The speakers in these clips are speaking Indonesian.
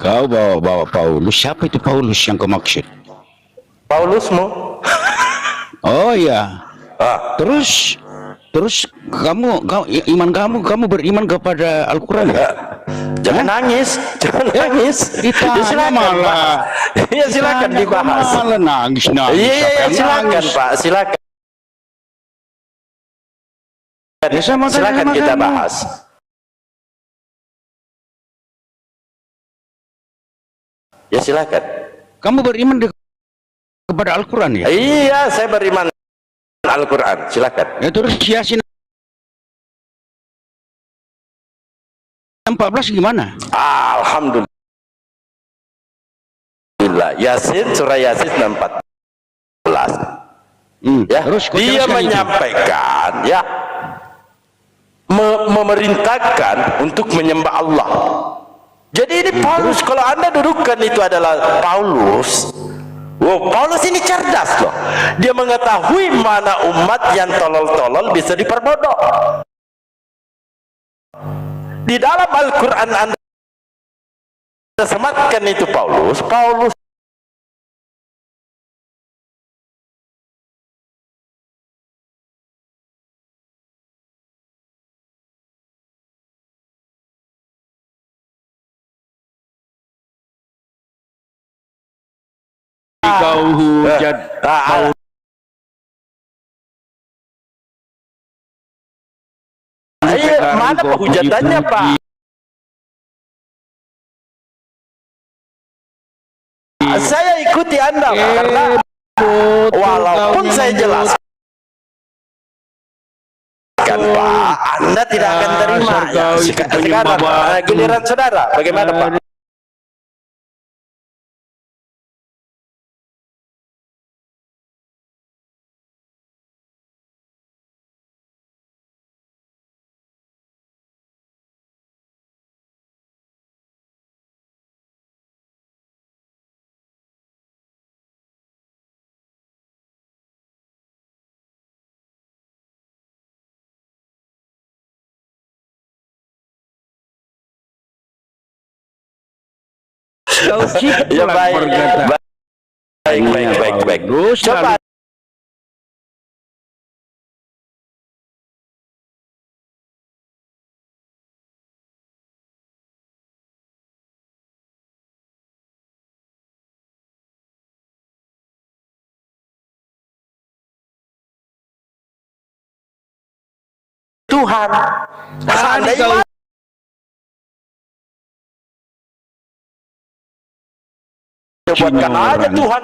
Kau bawa Paulus. Siapa itu Paulus yang kau maksud? Paulusmu. Oh iya. Ah. Terus kamu kamu beriman kepada Al-Quran ya? Jangan nangis, jangan nangis. Ditanya silakan, malah. Pak. Ya silakan dibahas. Malah nangis. Iya, silakan Pak, silakan. Ya, Silakan kita bahas. Ya silakan. Kamu beriman kepada Al-Quran ya? Iya, saya beriman Al-Quran. Silakan. Ya, terus Yasin 14 gimana? Alhamdulillah. Yasin, surah Yasin 14. Ya, terus dia menyampaikan itu. Ya, memerintahkan untuk menyembah Allah. Jadi ini Paulus, kalau anda dudukan itu adalah Paulus. Wow, Paulus ini cerdas loh. Dia mengetahui mana umat yang tolol-tolol bisa diperbodoh. Di dalam Al-Quran anda sematkan itu Paulus. Kau hujat mana penghujatannya Pak? Saya ikuti anda karena walaupun saya jelas kan Pak, anda tidak akan terima ya. Sekarang giliran saudara, bagaimana Pak? Ya baik. Coba Tuhan. Seandainya buatkan aja Tuhan.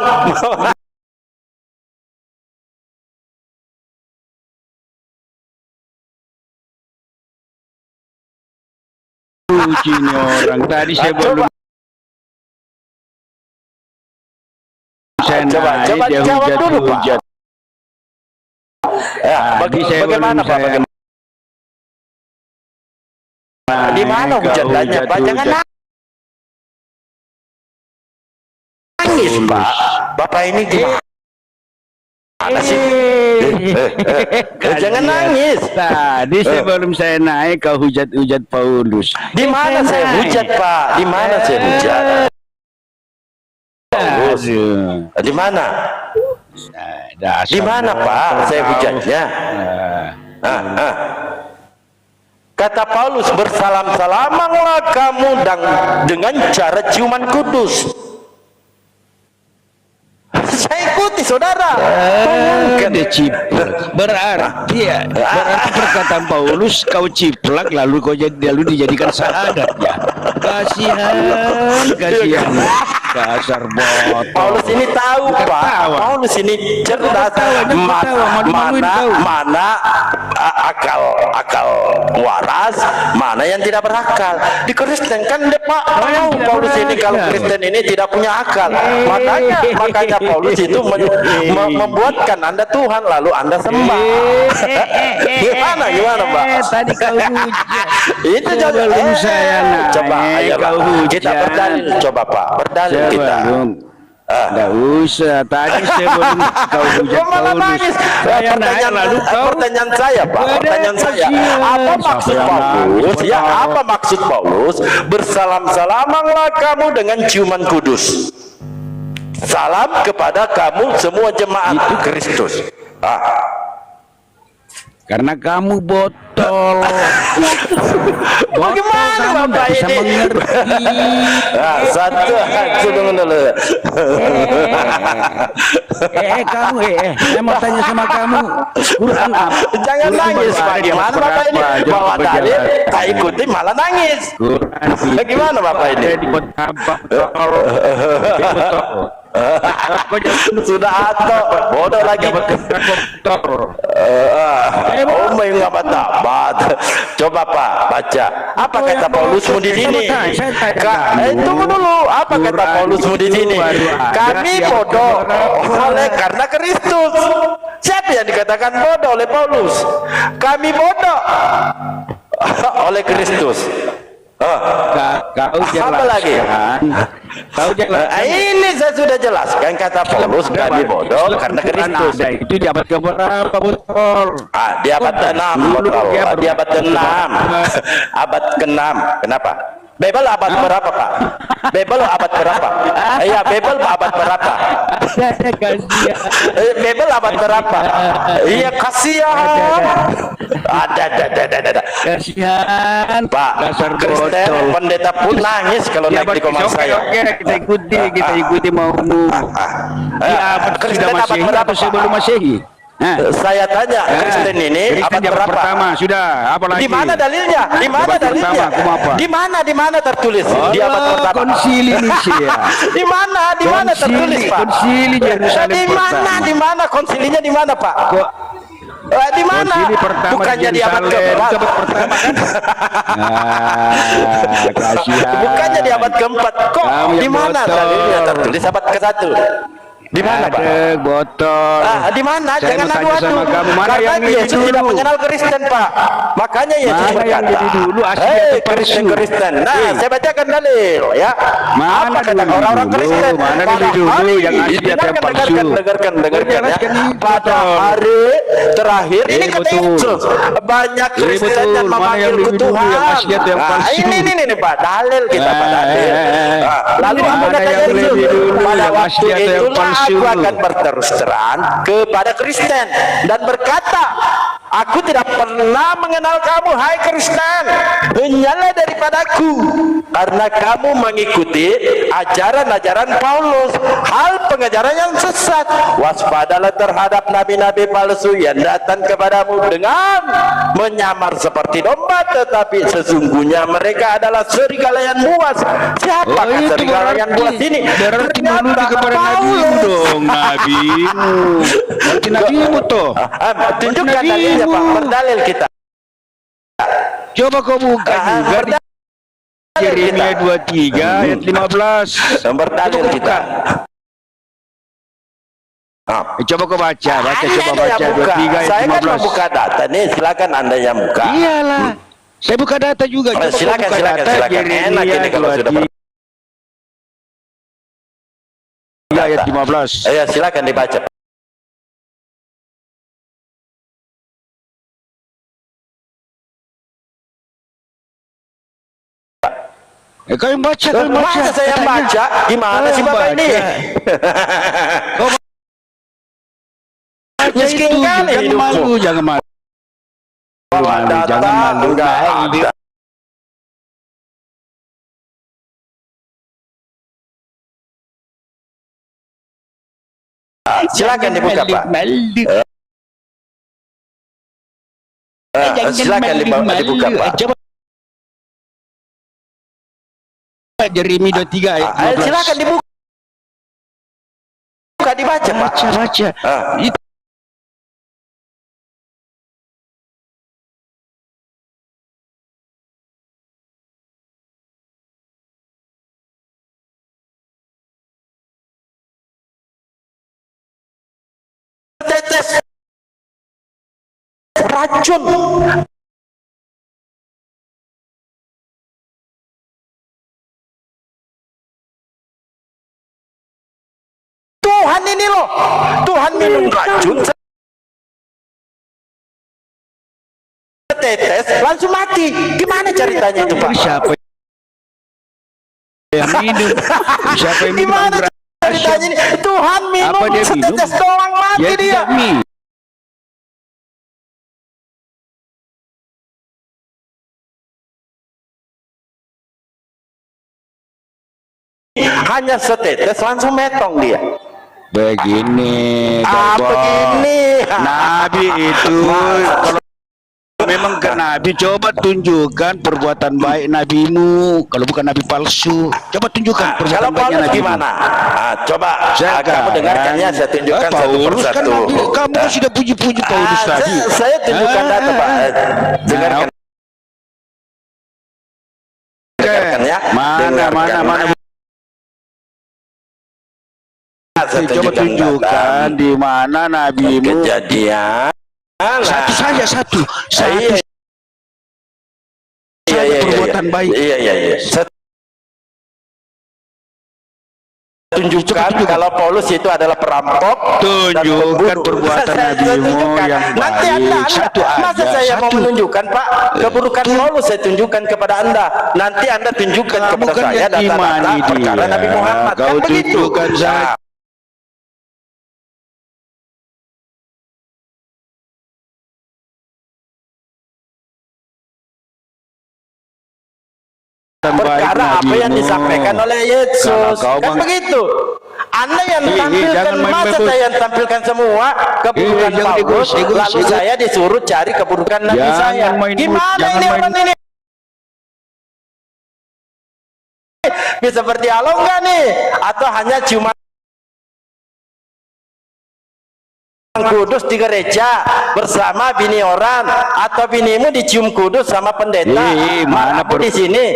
Ujinya orang tadi saya belum. Coba jawab dulu Pak. Ya, bagaimana Pak? Di mana hujatannya Pak? Jangan nangis Pak. Bapak ini gimana sih? Jangan nangis. Tadi sebelum saya naik kau hujat Paulus. Di mana saya hujat Pak? Di mana saya hujat? Paulus. Di mana? Di mana Pak? Saya hujatnya. Kata Paulus, bersalam-salamanlah kamu dengan cara ciuman kudus. Saya ikuti saudara. Dia ciplak. Berarti perkataan Paulus kau ciplak lalu dijadikan syahadat ya. Kasihan. Dasar botol. Paulus ini tahu Pak. Paulus ini cerdas. Mana akal waras, mana yang tidak berakal. Di Kristen kan Pak tahu Paulus ini kalau Kristen ini tidak punya akal. Makanya Paulus itu membuatkan Anda Tuhan lalu Anda sembah. Gimana Pak? Tadi kau hujat. Itu sebelum saya naik coba ayo kau hujat. Kita berdalil coba Pak, berdalil kita. Nggak usah. Tadi sebelum kau hujat Kau malah Paulus, nangis. saya naik lalu kau. Pertanyaan saya, Pak. Ada Pertanyaan saya. kasihan. Apa maksud Siapa yang Paulus? nangis, Ya, Pak? apa maksud Paulus? Bersalam-salamanlah kamu dengan ciuman kudus. Salam kepada kamu semua jemaat Kristus. Karena kamu botol. Bagaimana kamu Bapak bisa ini? mengerti. Satu tunggu dulu. Kamu saya mau tanya sama kamu, Quran apa? Jangan Quran nangis, baru Pak. ada di Gimana beberapa Bapak ini? jemaat Bawa dalil, berjalan. tak ikuti malah nangis. Quran Bagaimana Bapak ini? ada di beberapa botol. Sudah atok, bodoh lagi. Oh my nggak tabat. Coba Pak baca. Apa kata Paulusmu di sini? Tunggu dulu. Apa kata Paulusmu di sini? Kami bodoh oleh karena Kristus. Siapa yang dikatakan bodoh oleh Paulus? Kami bodoh oleh Kristus. Kau Apa lagi? Kau jelaskan. Ini saya sudah jelaskan kata Paulus kami bodoh karena Kristus. Itu di abad keberapa botol? Di abad ke-6 botol. Di abad ke-6. Abad ke-6. Kenapa? Bebel abad berapa, Pak? Bebel abad berapa? Iya, Bebel abad berapa? Bebel abad berapa? Iya, kasihan. Ada. Kasihan. Pak, Kristen pendeta pun nangis kalau naik di komand saya. Oke, kita ikuti maumu. Di abad Kristen abad Masehi berapa, atau sebelum Pak? Masehi? Saya tanya, Kristen ini abad Kristen di abad berapa? pertama sudah. Apa lagi? Di mana dalilnya? Di mana Abad dalilnya? pertama, kumaha apa? Di mana tertulis? Di abad pertama. Konsili Nicea. Di mana tertulis, Pak? Konsili Yerusalem pertama. Di mana konsilinya di mana, Pak? Di mana? Konsili pertama Bukannya di abad Yerusalem. keempat. Abad pertama kan? Kasihan. Bukannya di abad keempat. Kok Kamu di yang mana botol. dalilnya tertulis abad ke-1? Di mana, Pak? Ada botol. Di mana? Saya Jangan mau tanya adu-adu. sama kamu, mana Karena yang lebih Yesus dulu? tidak mengenal Kristen, Pak. Makanya Yesus Mana yang berkata, lebih dulu, asli "Hei atau palsu?" Kristen. Nah, saya bacakan dalil ya. Mana Apa kata dulu? orang-orang Kristen? Mana Pada dulu hari yang asli atau yang palsu? dengarkan ya. Jelaskan ini, Pada betul. hari terakhir ini kata betul. Yesus, banyak Ini Kristen betul. yang Mana yang memanggilku lebih dulu, Tuhan. yang asli atau yang Nah, palsu? ini Pak, dalil kita Pak, dalil. Lalu apa Mana kata yang Yesus? lebih dulu, Pada yang waktu asli atau yang itulah palsu? aku akan berterus terang kepada Kristen dan berkata, aku tidak pernah mengenal kamu, hai Kristen, henyalah daripadaku, karena kamu mengikuti ajaran-ajaran Paulus, hal pengajaran yang sesat. Waspadalah terhadap nabi-nabi palsu yang datang kepadamu dengan menyamar seperti domba, tetapi sesungguhnya mereka adalah serigala yang buas. Siapa itu serigala yang buas ini? berarti Ternyata menuju kepada nabimu dong, nabimu. Berarti nabimu toh. Tunjukkan dalilnya Pak, berdalil kita. Coba kau buka juga di Yeremia 23 ayat 15. Berdalil kita. Coba kau baca, coba Anda baca yang buka. 23 ayat Saya kan 15. membuka data nih, silakan Anda yang buka. Iyalah. Saya buka data juga. Coba kau Silakan, buka silakan, data silakan. Enak ini kalau sudah 23 ayat 15. Ya, silakan dibaca. Kau yang baca, kau yang baca. Masa saya yang baca? Gimana sih Bapak ini? Kau baca Miskin itu, kali jangan hidupmu. malu, jangan malu. Jangan malu. Enggak ada. Silakan dibuka Pak. Silakan dibuka Pak. Coba Yeremia 23 ayat 15. Silakan dibuka, dibaca Pak. Baca. Itu Tetes racun Tuhan ini loh, Tuhan minum racun setetes langsung mati. Gimana ceritanya itu Pak? Siapa yang minum? Siapa yang minum? Gimana ceritanya ini? Tuhan minum Apa dia setetes minum? doang mati dia. Tidak minum. Hanya setetes langsung metong dia. Begini, Begini. Nabi itu kalau memang ke Nabi, coba tunjukkan perbuatan baik nabimu. Kalau bukan nabi palsu, coba tunjukkan Kalau perbuatan baiknya Paulus nabimu. gimana? Coba Kamu kamu dengarkannya, saya tunjukkan satu Paulus kan persatu. nabi, kamu kan sudah puji-puji Paulus tadi. Saya tunjukkan data Pak. Dengarkan. Dengarkan ya. Mana. Saya Coba tunjukkan di mana nabimu. Kejadian. Satu saja, satu. Iya. Perbuatan baik. Iya. Saya tunjukkan kalau Paulus itu adalah perampok. Tunjukkan perbuatan nabimu yang baik. Nanti anda masa saya mau menunjukkan Pak keburukan Paulus, saya tunjukkan kepada anda. Nanti anda tunjukkan kepada saya data-data perkara Nabi Muhammad. Kau Kan begitu. tunjukkan saja. Perkara apa yang disampaikan oleh Yesus, kan begitu. Anda yang tampilkan, masa saya yang tampilkan semua keburukan Paulus, lalu saya disuruh cari keburukan Nabi saya. Gimana ini orang ini? Bisa berdialog nggak nih? Atau hanya cuma kudus di gereja bersama bini orang, atau binimu dicium kudus sama pendeta? Mana di sini?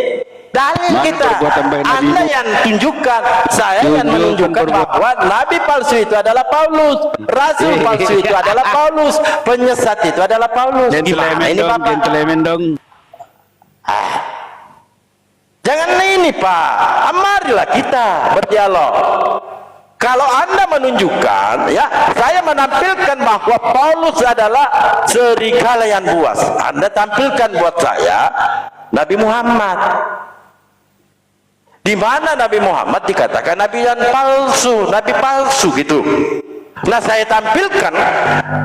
Dalil kita, Anda yang tunjukkan, saya yang menunjukkan bahwa Nabi palsu itu adalah Paulus, Rasul palsu itu adalah Paulus, penyesat itu adalah Paulus. Gimana ini Bapak? Jangan ini Pak, marilah kita berdialog. Kalau Anda menunjukkan, ya, saya menampilkan bahwa Paulus adalah serigala yang buas. Anda tampilkan buat saya Nabi Muhammad. Di mana Nabi Muhammad dikatakan nabi yang palsu, nabi palsu gitu. Nah, saya tampilkan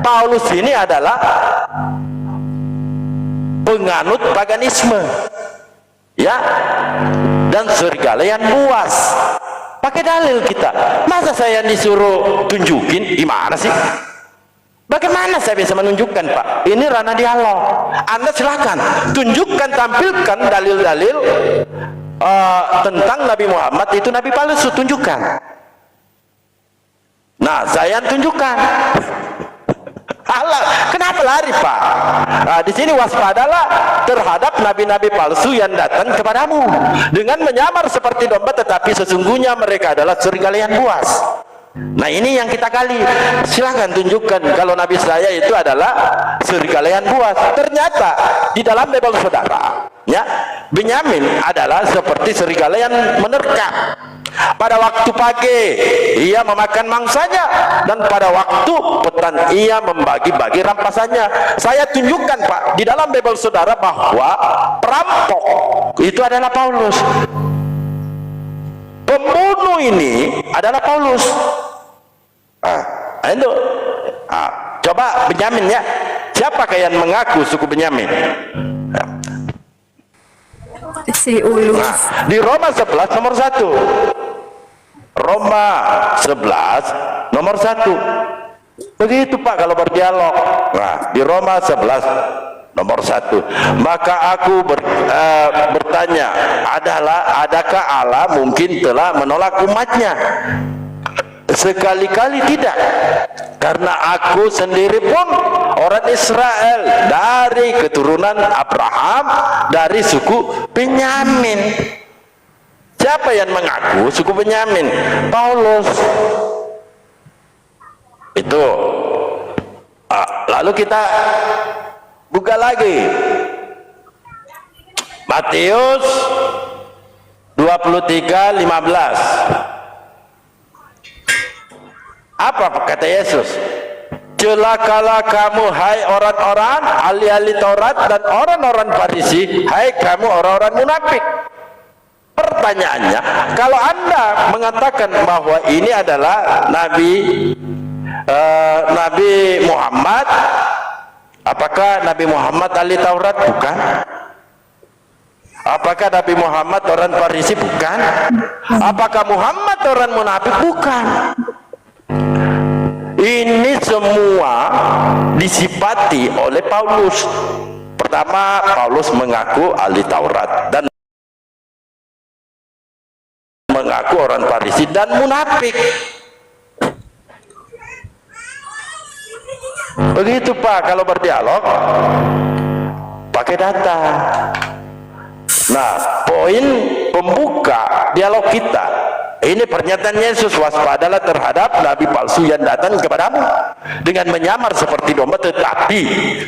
Paulus ini adalah penganut paganisme, ya, dan serigala yang buas. Pakai dalil kita. Masa saya disuruh tunjukin? Gimana sih? Bagaimana saya bisa menunjukkan Pak? Ini ranah dialog. Anda silakan tunjukkan, tampilkan dalil-dalil tentang Nabi Muhammad itu nabi palsu, tunjukkan. Nah, saya tunjukkan. Allah, kenapa lari Pak? Nah, di sini waspadalah terhadap nabi-nabi palsu yang datang kepadamu dengan menyamar seperti domba, tetapi sesungguhnya mereka adalah serigala yang buas. Nah, ini yang kita gali. Silahkan tunjukkan kalau nabi saya itu adalah serigala yang buas. Ternyata di dalam Bible saudara, ya, Benyamin adalah seperti serigala yang menerkam. Pada waktu pagi ia memakan mangsanya, dan pada waktu petang ia membagi-bagi rampasannya. Saya tunjukkan Pak di dalam Bible saudara bahwa perampok itu adalah Paulus. Pembunuh ini adalah Paulus. Itu. Coba Benyamin ya. Siapakah yang mengaku suku Benyamin? Si Ulus. Di Roma 11 nomor 1. Roma 11 nomor 1. Begitu Pak kalau berdialog. Nah, di Roma 11 nomor 1. Maka aku bertanya, adakah Allah mungkin telah menolak umatnya? Sekali-kali tidak, karena aku sendiri pun orang Israel dari keturunan Abraham, dari suku Benyamin. Siapa yang mengaku suku Benyamin? Paulus. Itu. Lalu kita buka lagi Matius 23:15. Apa kata Yesus? Celakalah kamu hai orang-orang ahli-ahli Taurat dan orang-orang Farisi, hai kamu orang-orang munafik. Pertanyaannya, kalau Anda mengatakan bahwa ini adalah Nabi Muhammad, apakah Nabi Muhammad ahli Taurat? Bukan. Apakah Nabi Muhammad orang Farisi? Bukan. Apakah Muhammad orang munafik? Bukan. Ini semua disifati oleh Paulus. Pertama, Paulus mengaku ahli Taurat dan mengaku orang Farisi dan munafik. Begitu Pak, kalau berdialog pakai data. Nah, poin pembuka dialog kita ini pernyataan Yesus, waspadalah terhadap nabi palsu yang datang kepadamu dengan menyamar seperti domba, tetapi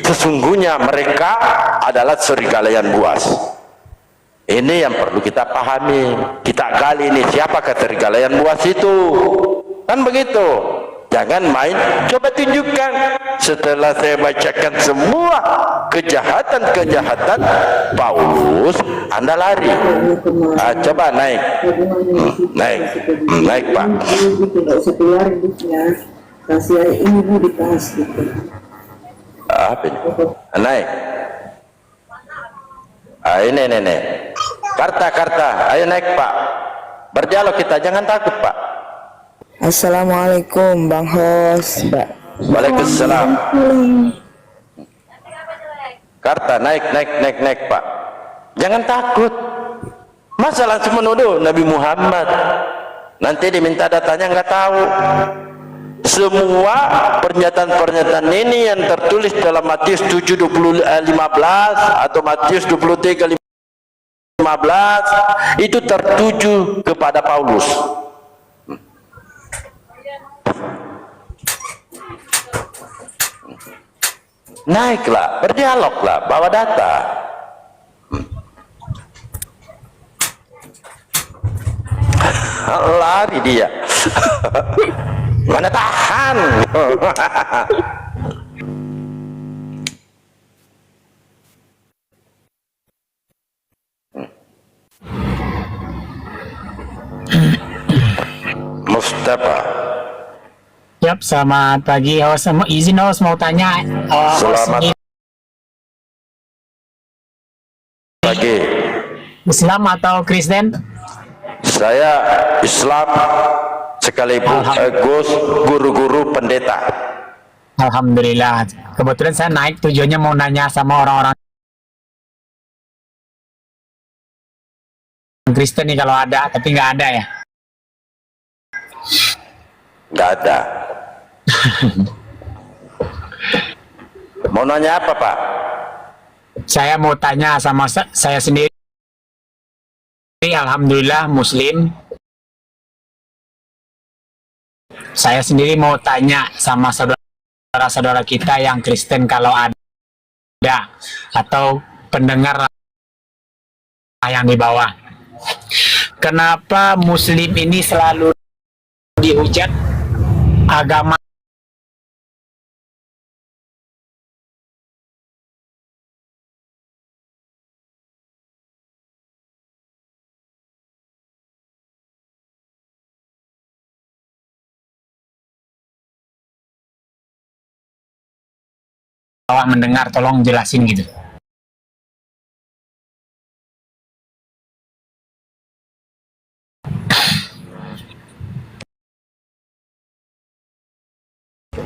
sesungguhnya mereka adalah serigala yang buas. Ini yang perlu kita pahami, kita gali ini siapakah serigala yang buas itu, kan begitu. Jangan main, coba tunjukkan. Setelah saya bacakan semua kejahatan-kejahatan Paulus, Anda lari. Coba naik. Naik Pak. Tidak usah keluar ya. Kasih ini bu dikasih. Apa ini? Naik. Ini. Karta. Ayo naik Pak. Berdialog kita, jangan takut Pak. Assalamualaikum Bang Hos, Mbak. Waalaikumsalam. Karta, naik Pak. Jangan takut. Masa langsung menuduh Nabi Muhammad? Nanti diminta datanya nggak tahu. Semua pernyataan-pernyataan ini yang tertulis dalam Matius 7:15 atau Matius 23:15 itu tertuju kepada Paulus. Naiklah, berdialoglah, bawa data. Lari dia. Mana tahan. Mustafa. Yap, selamat pagi host. Izin host mau tanya. Selamat pagi. Islam atau Kristen? Saya Islam sekaligus guru-guru pendeta. Alhamdulillah. Kebetulan saya naik tujuannya mau nanya sama orang-orang Kristen nih kalau ada, tapi nggak ada ya. Nggak ada. Mau nanya apa Pak? Saya mau tanya sama saya sendiri. Alhamdulillah Muslim. Saya sendiri mau tanya sama saudara-saudara kita yang Kristen kalau ada atau pendengar yang di bawah. Kenapa Muslim ini selalu dihujat agama mendengar, tolong jelasin gitu.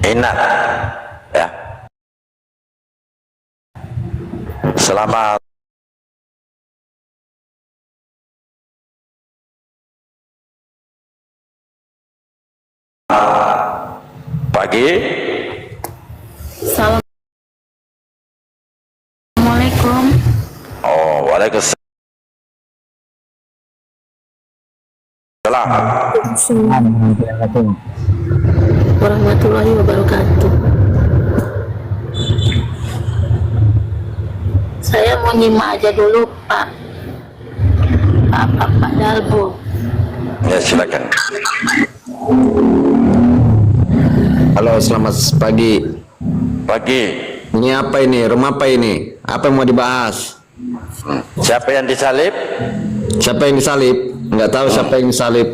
Enak ya. Selamat pagi. Assalamualaikum. Oh, waalaikumsalam. Warahmatullahi wabarakatuh. Saya mau nyimak aja dulu Pak Dalbo. Ya silakan. selamat pagi. Pagi. Ini apa ini? Rumah apa ini? Apa yang mau dibahas? Siapa yang disalib? Siapa yang disalib? Nggak tahu siapa yang disalib.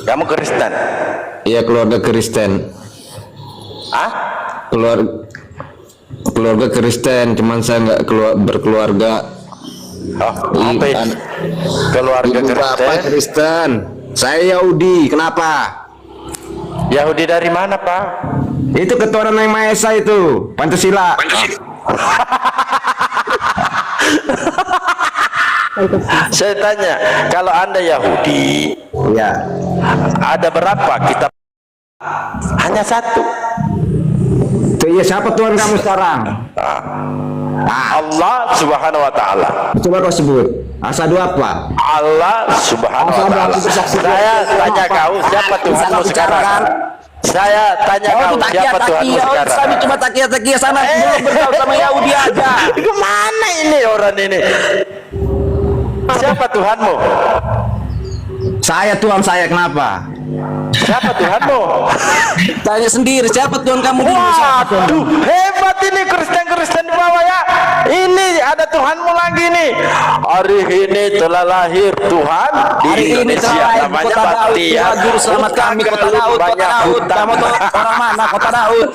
Kamu Kristen? Iya, keluarga Kristen. Ah? Keluarga Kristen, cuman saya nggak berkeluarga. Oh, apa itu? Keluarga Ibu bapak Kristen? Kristen. Saya Yahudi. Kenapa? Yahudi dari mana, Pak? Itu ketuhanan yang Maha Esa itu, Pancasila. Saya tanya, kalau Anda Yahudi, Ya. ada berapa kitab? Hanya satu. Itu ya, siapa Tuhan kamu sekarang? Allah Subhanahu wa taala. Coba kau sebut. Asadu apa? Allah Subhanahu wa taala. Saya tanya kau, siapa Tuhanmu sekarang? Saya tanya kau, siapa Tuhanmu sekarang? Kami cuma takia-takia sana belum bergaul sama Yahudi aja. Kemana ini orang ini? Siapa Tuhanmu? Saya Tuhan saya, kenapa? Siapa Tuhanmu? Tanya sendiri, siapa Tuhan kamu dulu? Waduh, hebat ini Kristen-Kristen di bawah ya. Ini ada Tuhanmu lagi nih. Hari ini telah lahir Tuhan di Hari ini Indonesia. telah lahir Namanya Kota Daud. Baptian. Tuhan Juru Selamat kami, Kota Daud, Kota Banyak Daud. hutan. Kamu tuh orang mana, Kota Daud?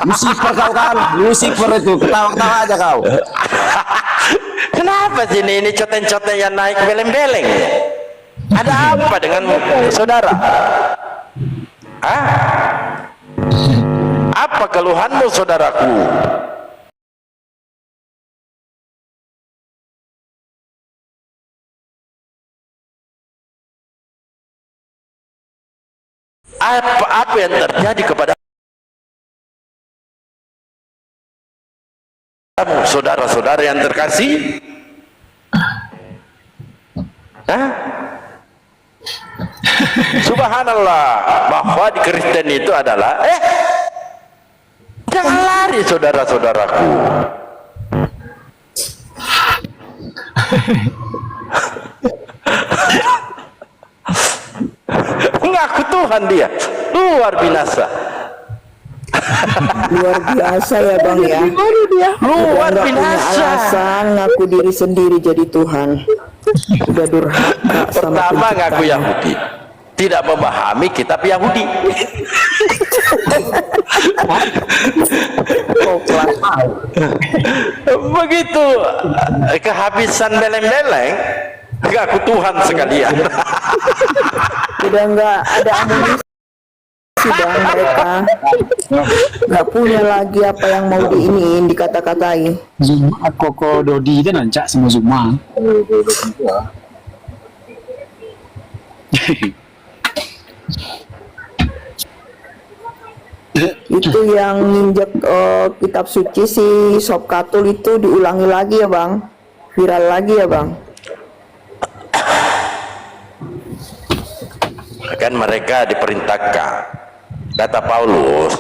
Lucifer kau kan, Lucifer itu, ketawa-ketawa aja kau. Kenapa sih ini coten-coten yang naik beleng-beleng? Ada apa dengan saudara? Hah? Apa keluhanmu, saudaraku? Apa yang terjadi kepada kamu, saudara-saudara yang terkasih? Hah? Subhanallah, bahwa di Kristen itu adalah jangan lari saudara-saudaraku. Ngaku Tuhan dia, luar binasa. Luar biasa ya bang ya. Luar Udah nggak punya binasa. alasan ngaku diri sendiri jadi Tuhan. Udah durhaka sama Pertama ngaku penciptanya. Yahudi, tidak memahami kitab Yahudi. Begitu kehabisan beleng-beleng, ngaku Tuhan sekalian. Udah nggak ada amunisi bang, mereka nggak punya lagi apa yang mau diiniin, dikata-katain. Zuma koko Dodi dan nancak semua Zuma. Itu yang nginjek kitab suci si Sob Katul itu diulangi lagi ya bang, viral lagi ya bang. Kan mereka diperintahkan, kata Paulus,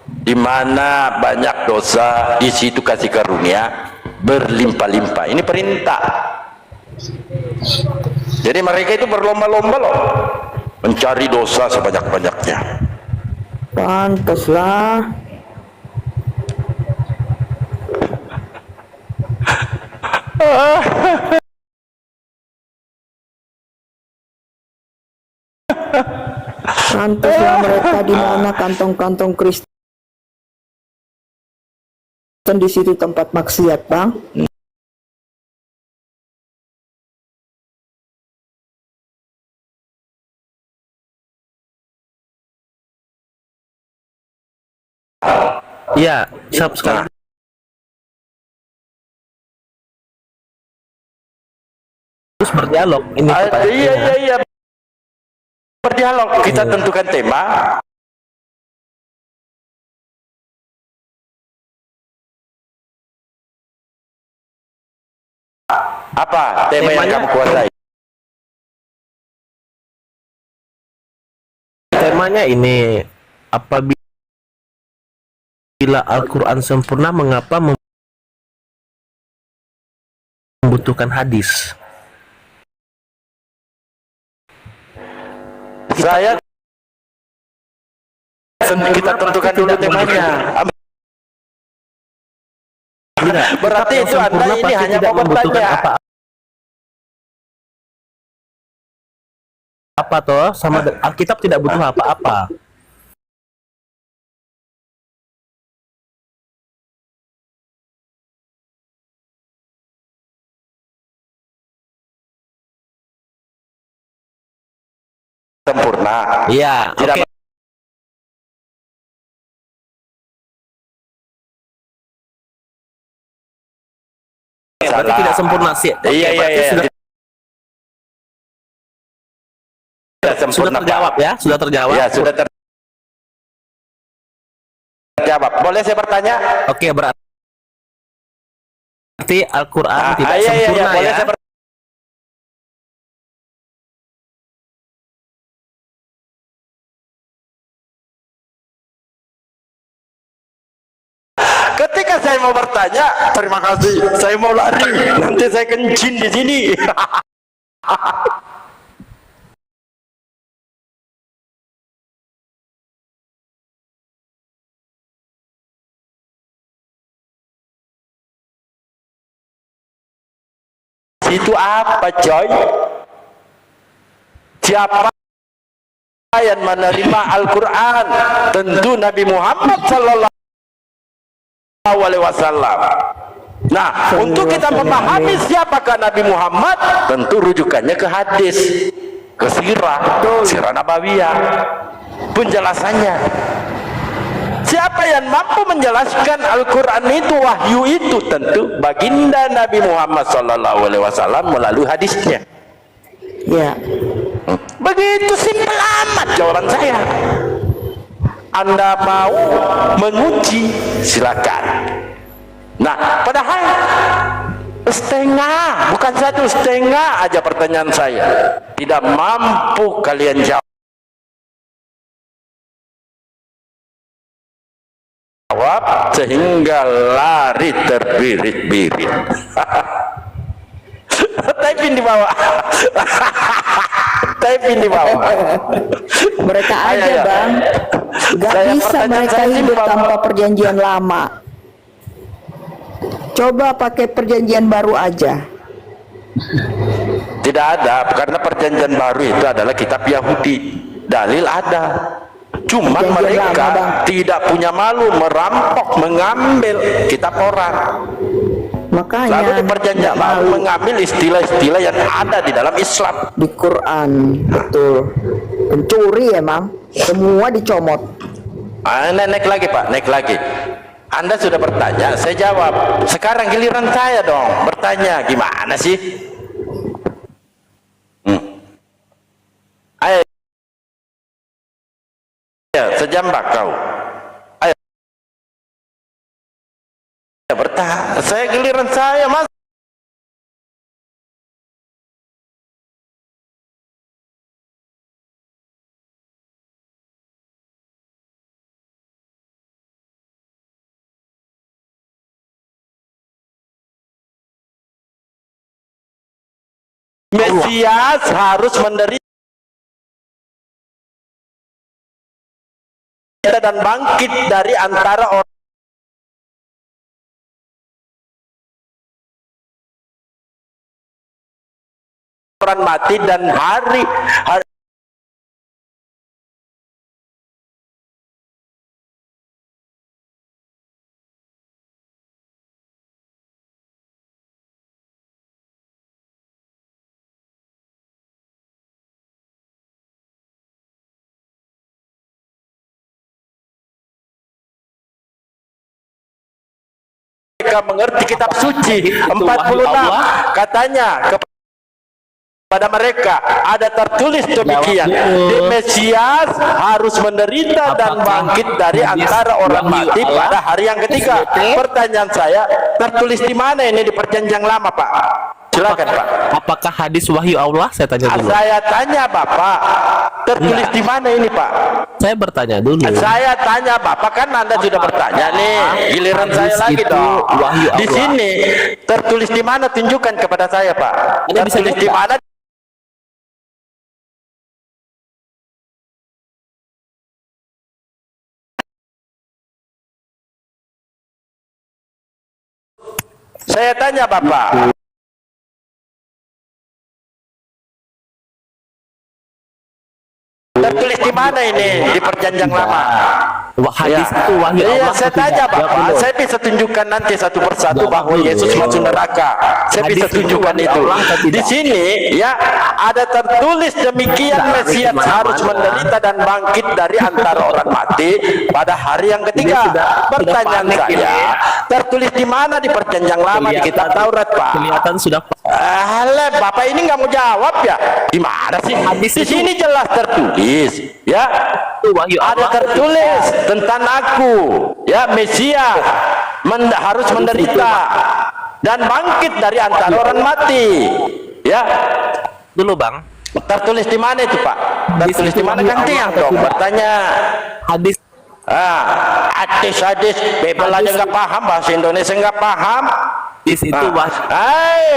di mana banyak dosa di situ kasih karunia berlimpah-limpah. Ini perintah. Jadi mereka itu berlomba-lomba loh mencari dosa sebanyak-banyaknya. Pantaslah. Pantaslah mereka di mana kantong-kantong Kristen di situ tempat maksiat bang. Ya, subscribe. Terus berdialog ini kepada Iya. Berdialog, kita tentukan tema. Apa tema yang Temanya- kamu kuasai? temanya ini, apabila Al-Quran sempurna, mengapa membutuhkan hadis? Saya kita tentukan dulu temanya. Berarti itu Anda ini hanya mau bertanya. Apa toh? Sama Alkitab tidak butuh apa-apa. Sempurna. Iya, Tidak oke. Berarti salah. tidak sempurna sih. Oke, Iya, iya, berarti iya. Sudah, Tidak sudah sempurna, terjawab Pak. ya, sudah terjawab. Ya, sudah terjawab. Boleh saya bertanya? Oke, berarti Al-Quran tidak Iya, iya, iya. sempurna Boleh ya. saya Ketika saya mau bertanya, terima kasih, saya mau lari, nanti saya kencing di sini. Itu apa, coy? Siapa yang menerima Al-Quran? Tentu Nabi Muhammad sallallahu alaihi wasallam. Nah, untuk kita memahami siapakah Nabi Muhammad, tentu rujukannya ke hadis, ke sirah nabawiyah, penjelasannya. Siapa yang mampu menjelaskan Al-Quran itu, wahyu itu, tentu baginda Nabi Muhammad sallallahu alaihi wasallam melalui hadisnya. Ya. Begitu simpel amat jawaban saya. Anda mau menguji, silakan. Nah, padahal setengah, bukan satu, setengah aja pertanyaan saya. Tidak mampu kalian jawab sehingga lari terbirit-birit. Typing di bawah. Typing di bawah. Mereka Ayo, aja ayo. bang, gak Saya bisa pertanyaan mereka saya sih, hidup Bapak. tanpa perjanjian lama. Coba pakai perjanjian baru aja. Tidak ada, karena perjanjian baru itu adalah kitab Yahudi. Dalil ada. Cuman Perjanjian mereka lama, Bang. tidak punya malu merampok, mengambil kitab orang. Makanya Lalu di perjanjian nggak baru malu. mengambil istilah-istilah yang ada di dalam Islam. Di Quran, betul. Pencuri emang, semua dicomot. Naik lagi Pak, naik lagi. Anda sudah bertanya, saya jawab. Sekarang giliran saya dong bertanya, gimana sih? Ayo, sejambak kau. Ayo, bertanya. Saya giliran saya, Mas. Mesias harus menderita dan bangkit dari antara orang mati dan hari mereka mengerti kitab suci 46 katanya kepada mereka ada tertulis demikian, di Mesias harus menderita dan bangkit dari antara orang mati pada hari yang ketiga. Pertanyaan saya, tertulis di mana ini, di perjanjian lama Pak? Silakan Pak. Apakah hadis wahyu Allah? Saya tanya dulu. Saya tanya Bapak, tertulis di mana ini Pak? Saya bertanya dulu. Saya tanya Bapak, kan Anda sudah bertanya nih, giliran saya Hadis lagi itu dong. wahyu Di Allah. sini tertulis di mana, tunjukkan kepada saya Pak. Anda bisa Tertulis di lihat, mana Saya tanya Bapak, tertulis di mana ini di perjanjian lama? Hadis itu wahyu Iya, Allah. saya atau tanya tidak? Jawab Bapak, dulu. saya bisa tunjukkan nanti satu persatu Jawab bahwa dulu. Yesus masuk neraka. Saya Hadis bisa itu tunjukkan wahyu itu. Allah atau Di tidak? sini ya ada tertulis demikian Tidak, Mesias di harus mana-mana. menderita dan bangkit dari antara orang mati pada hari yang ketiga. Ini sudah Pertanyaan panik ini. saya, tertulis di mana di perjanjian lama di kitab Taurat, Pak? Kelihatan sudah Alah, Bapak ini nggak mau jawab ya? Gimana sih? Hadis Di itu- sini jelas tertulis, ya. wahyu Ada Allah. tertulis tentang aku, ya Mesias harus menderita dan bangkit dari antara orang mati, ya. Dulu Bang, Tertulis di mana itu Pak? Tertulis itu di mana wahyu kan Allah tiang atau dong? tidak? Bertanya. hadis Hadis Bebel aja nggak paham, bahasa Indonesia nggak paham. itu wahyu. Hai,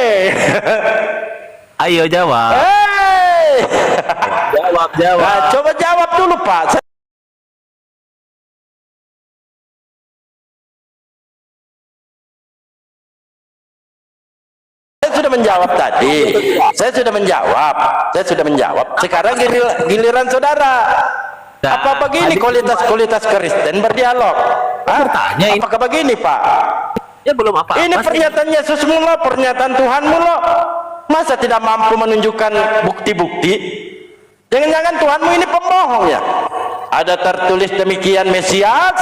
Ayo jawab. hai. Jawab. Nah, coba jawab dulu Pak. Saya sudah menjawab tadi. Saya sudah menjawab. Sekarang giliran saudara. Nah, Apa begini kualitas Kristen berdialog? Hah? bertanya ini. Apakah begini Pak? Ya belum apa-apa. Ini pernyataan Yesus mulu, pernyataan Tuhan mulu. Masa tidak mampu menunjukkan bukti-bukti? Jangan-jangan Tuhanmu ini pembohong ya? Ada tertulis demikian Mesias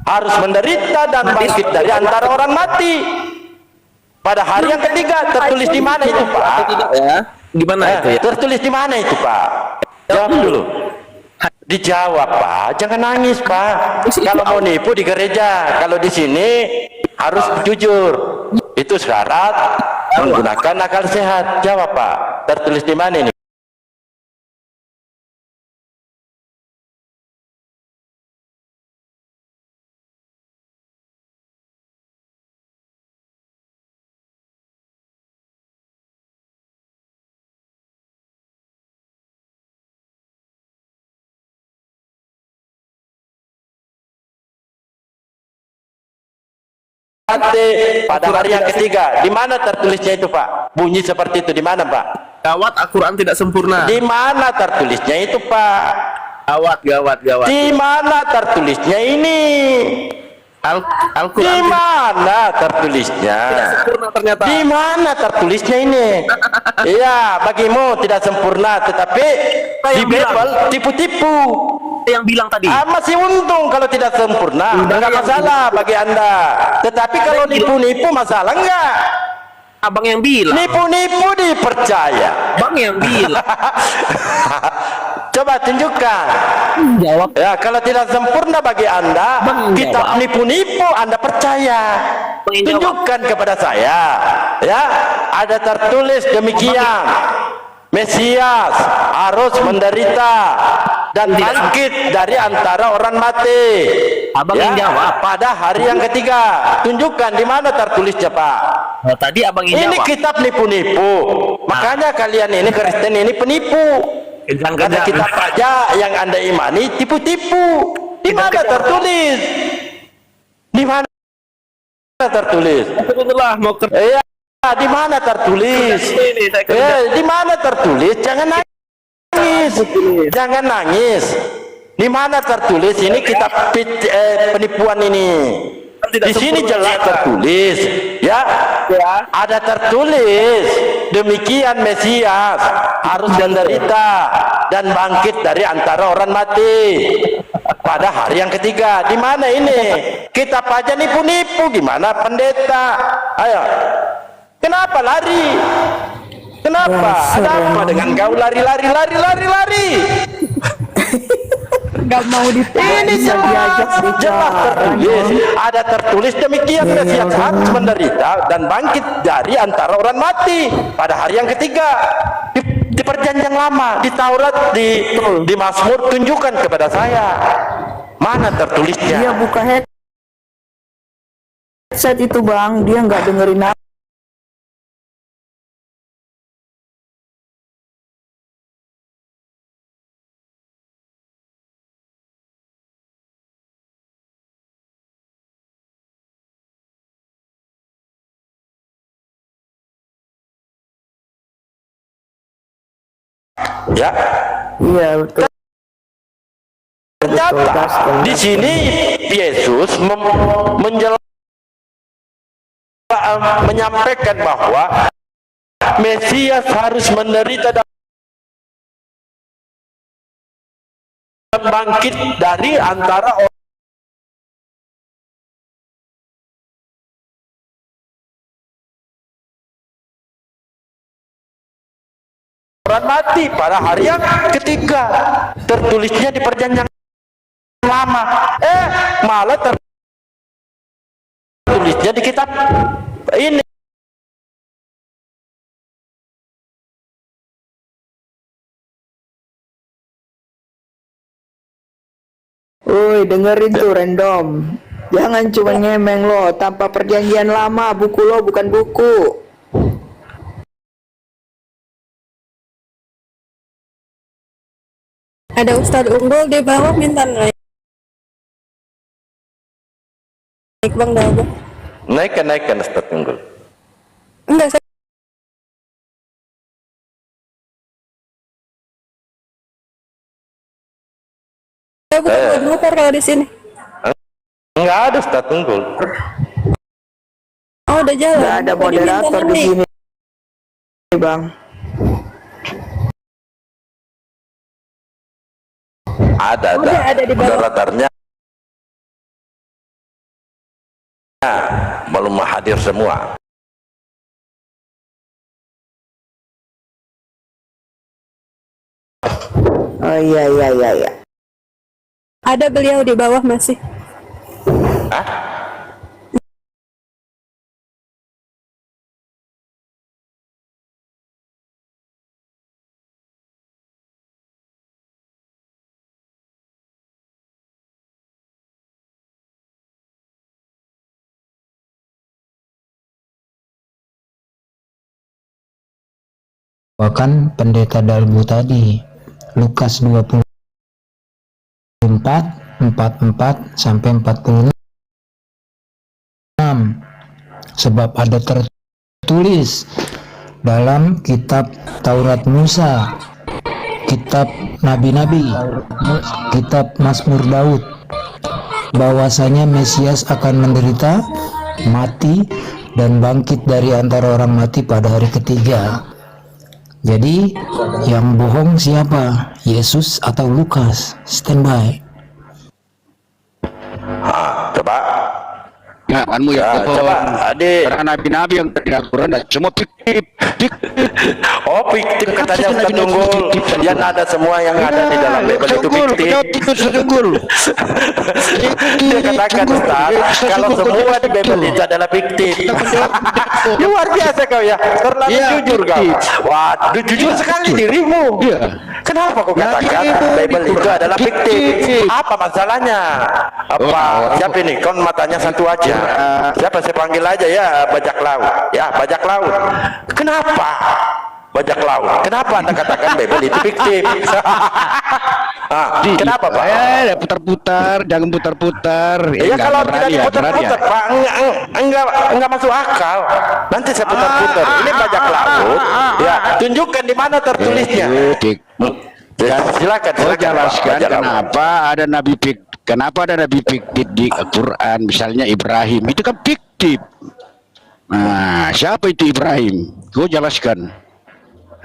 harus menderita dan bangkit dari antara orang mati pada hari yang ketiga. Tertulis di mana itu Pak? Tidak ya. Gimana itu ya? Tertulis di mana itu Pak? Jawab dulu. Dijawab Pak, jangan nangis Pak. Kalau mau nipu di gereja, kalau di sini harus jujur. Itu syarat menggunakan akal sehat. Jawab Pak, tertulis di mana ini? Pada hari yang ketiga, di mana tertulisnya itu Pak? Bunyi seperti itu di mana Pak? Gawat, Al-Quran tidak sempurna. Di mana tertulisnya itu Pak? Gawat. Di mana tertulisnya ini? Di Al-Quran mana tertulisnya? sempurna ternyata. Di mana tertulisnya ini? Iya, bagimu tidak sempurna, tetapi di yang bilang. Bible tipu-tipu. Yang bilang tadi. Masih untung kalau tidak sempurna, enggak masalah bagi Anda. Tetapi kalau nipu-nipu masalah enggak? Abang yang bilang. Nipu-nipu dipercaya. Bang yang bilang. Coba tunjukkan. Jawab. Ya, kalau tidak sempurna bagi Anda, Bang, kitab jawab. nipu-nipu Anda percaya. Bang, jawab. Tunjukkan kepada saya. Ya, ada tertulis demikian. Mesias harus menderita dan bangkit dari antara orang mati. Abang yang jawab. Pada hari yang ketiga. Tunjukkan di mana tertulisnya Pak. Oh, tadi abang yang Ini jawab. kitab nipu-nipu. Makanya kalian ini Kristen ini penipu. Karena Kejang-kejang. kitab aja yang Anda imani tipu-tipu. Di mana tertulis? Di mana tertulis? Alhamdulillah mau kerja Iya, di mana tertulis? ini saya kerja. Di mana tertulis? Jangan nangis. Jangan nangis. Di mana tertulis ini kitab penipuan ini? Di sini jelas tertulis, ya. Ada tertulis demikian Mesias harus menderita dan bangkit dari antara orang mati pada hari yang ketiga. Di mana ini? Kitab aja nipu-nipu, gimana pendeta? Ayo. Kenapa lari? Kenapa? Ada apa dengan kau lari? Gak mau Ini jelas tertulis. Ada tertulis demikian Mesias harus menderita dan bangkit dari antara orang mati pada hari yang ketiga. Di perjanjian lama, di Taurat, di Mazmur, tunjukkan kepada saya mana tertulisnya. Dia buka headset itu bang, dia nggak dengerin Ya, Iya betul. ternyata di sini Yesus menyampaikan bahwa Mesias harus menderita dan bangkit dari antara orang mati pada hari yang ketiga. Tertulisnya di perjanjian lama, malah tertulisnya di kitab ini. Woi, dengerin tuh random. Jangan cuma nyemeng lo, tanpa perjanjian lama buku lo bukan buku. Ada Ustadz Unggul di bawah minta naik. Naik bang dah bang. Naikkan Ustaz Unggul. Enggak saya. Saya bukan moderator kalau di sini. Enggak ada Ustaz Unggul. Oh udah jalan. Gak ada Kok moderator diminta di naik? sini, bang. Ada di bawah. moderatornya belum hadir semua. Oh iya. Ada beliau di bawah masih. Hah? Bahkan pendeta Dalbu tadi, Lukas 24 44 sampai 46. Sebab ada tertulis dalam kitab Taurat Musa, kitab nabi-nabi, kitab Mazmur Daud, bahwasanya Mesias akan menderita, mati, dan bangkit dari antara orang mati pada hari ketiga. Jadi yang bohong siapa? Yesus atau Lukas? Standby. Coba. Ya, anmu ya, Coba adik. karena nabi-nabi yang dari Al-Quran semua fiktif. Oh fiktif katanya Ustaz Unggul. Yang ada semua yang ada di dalam Bible itu fiktif. Dia katakan Ustaz, kalau semua di Bible itu adalah fiktif. Luar biasa kau ya, terlalu jujur kau. Waduh, jujur sekali dirimu. Kenapa kau katakan Bible itu adalah fiktif? Apa masalahnya? Apa? Siapa ini? Kau matanya satu aja. Siapa saya panggil aja ya, bajak laut. Ya, bajak laut. Kenapa? Bajak laut. Kenapa Anda katakan Bible itu fiktif? Kenapa Pak? Putar-putar, jangan putar-putar. Ya kalau tidak diputar-putar Pak, enggak masuk akal. Nanti saya putar-putar. Ini bajak laut. Ya, tunjukkan di mana tertulisnya. Silakan jelaskan kenapa ada nabi fiktif. Kenapa ada nabi fiktif di Al-Quran? Misalnya Ibrahim, itu kan fiktif. Nah, siapa itu Ibrahim? Kau jelaskan.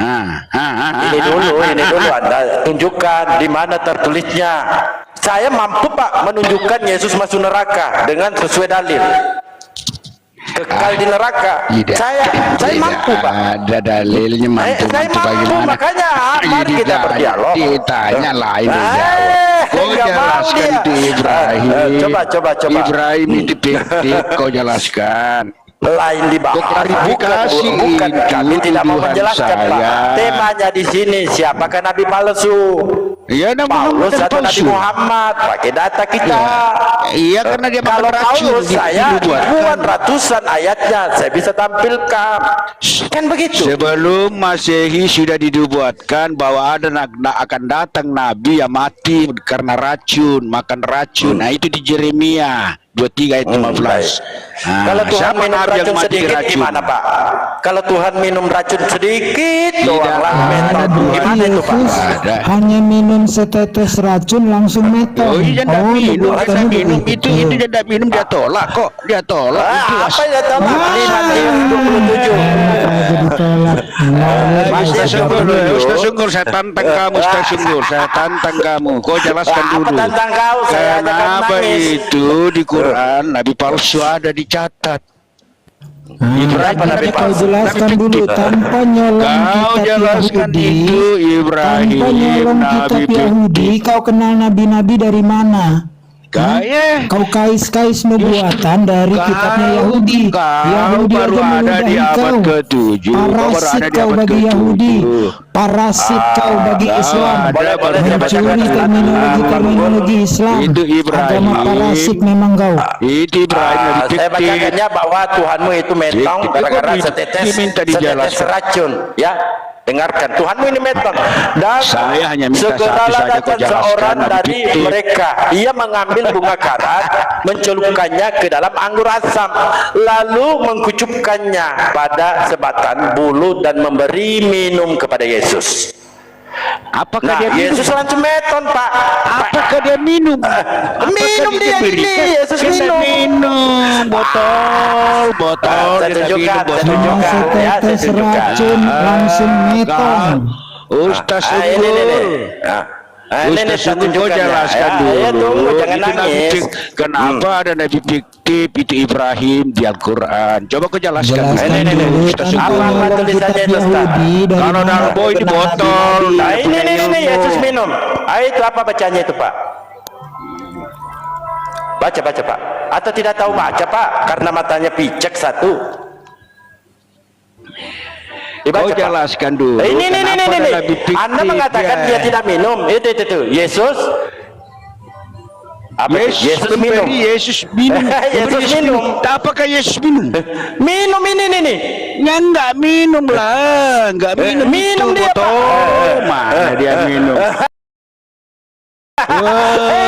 Ini dulu Anda tunjukkan di mana tertulisnya. Saya mampu Pak menunjukkan Yesus masuk neraka dengan sesuai dalil. Kekal di neraka. Saya mampu Pak. Ada dalilnya mampu. Saya mampu bagaimana? Makanya mari kita berdialog. Ditanya lain dijawab. Kau Enggak mau jelaskan dia. itu Ibrahim. Coba. Ibrahim itu fiktif. Kau jelaskan. Lain dibahas. Klarifikasi Bukan. Kami tidak mau tuduhan menjelaskan Pak. saya. Temanya di sini siapakah Nabi palsu? Iya, Paulus atau Nabi Muhammad? Pakai data kita. Iya, karena dia Kalau makan racun. Paulus saya dibuatkan. ribuan ratusan ayatnya saya bisa tampilkan. Kan begitu. Sebelum Masehi sudah dibuatkan bahwa akan datang Nabi yang mati karena racun, makan racun. Nah itu di Yeremia. 23 ayat 15. Kalau Tuhan siapa minum nabi yang racun mati sedikit racun? gimana Pak? Kalau Tuhan minum racun sedikit doang lah metong. Ada doa Gimana itu Pak? Yesus Ada. hanya minum setetes racun langsung metong. Oh iya, tidak minum, dibuatkannya tidak minum begitu. itu dia tidak minum, dia tolak kok, dia tolak itu. Apa ya tolak? Ini Matius 27. Jadi tolak. Ustaz Sunggul, saya tantang kamu, Ustaz Sunggul, saya tantang kamu. Kau jelaskan Apa dulu. tantang kau? Saya akan Kenapa nangis. itu di Quran Nabi palsu ada dicatat? Ibrahim Nabi Kau palsu. jelaskan Nabi dulu fiktif. tanpa nyolong Kau kitab jelaskan Yahudi. itu Ibrahim Tanpa nyolong Nabi kitab Yahudi, kau kenal nabi-nabi dari mana? Kaya. Kau kais-kais nubuatan dari kitabnya Yahudi. Kau Yahudi baru aja ada di meludahi abad kau. ke-7. Parasit kau bagi Yahudi. Parasit kau bagi Islam. boleh, Mencuri saya terminologi Islam. Itu Ibrahim. Agama parasit memang kau. Itu Ibrahim Nabi Saya fiktif. bacakannya bahwa Tuhanmu itu metong Fiktif. gara-gara Kok diminta setetes dijelaskan? racun, ya. Dengarkan, Tuhanmu ini metong. Dan Saya hanya minta satu segeralah saja kau datang jelaskan, seorang Nabi dari fiktif. mereka. Ia mengambil bunga karat, mencelupkannya ke dalam anggur asam, lalu mengkucupkannya pada sebatan bulu dan memberi minum kepada Yesus. Apakah Nah, dia minum? Yesus langsung meton, Pak. Apakah dia minum? Minum dia ini, Yesus minum. Minum botol Saya dia tunjukkan, minum saya tunjukkan. botol. Ya, saya Setetes tunjukkan. racun langsung metong. Ustaz ini. Sunggul. Ustaz Sunggul kau jelaskan dulu. Ya, tunggu, jangan Itu Nabi nangis. Kenapa ada Nabi fiktif itu Ibrahim di Al-Quran? Coba kau jelaskan. Jelaskan Ini. dulu Ustaz tanpa Sunggul. Apa nyolong tulisannya kitab itu, Ustaz? Yahudi. dari Kalau mana darbo kau itu kenal botol. nabi-nabi. Nah, ini Yesus minum. Itu apa bacanya itu, Pak? Baca Pak. Atau tidak tahu baca, Pak? Karena matanya picek satu. Dibaca, Kau Pak. jelaskan dulu. Ini. Kenapa ada Nabi fiktif? Anda mengatakan Ya. dia tidak minum. Itu. Yesus. Apa itu? Yesus minum. Yesus minum. Yesus minum. Apakah Yesus minum? Minum ini. Ya enggak minum lah, enggak minum. Minum itu dia, Pak. botol. Mana dia minum?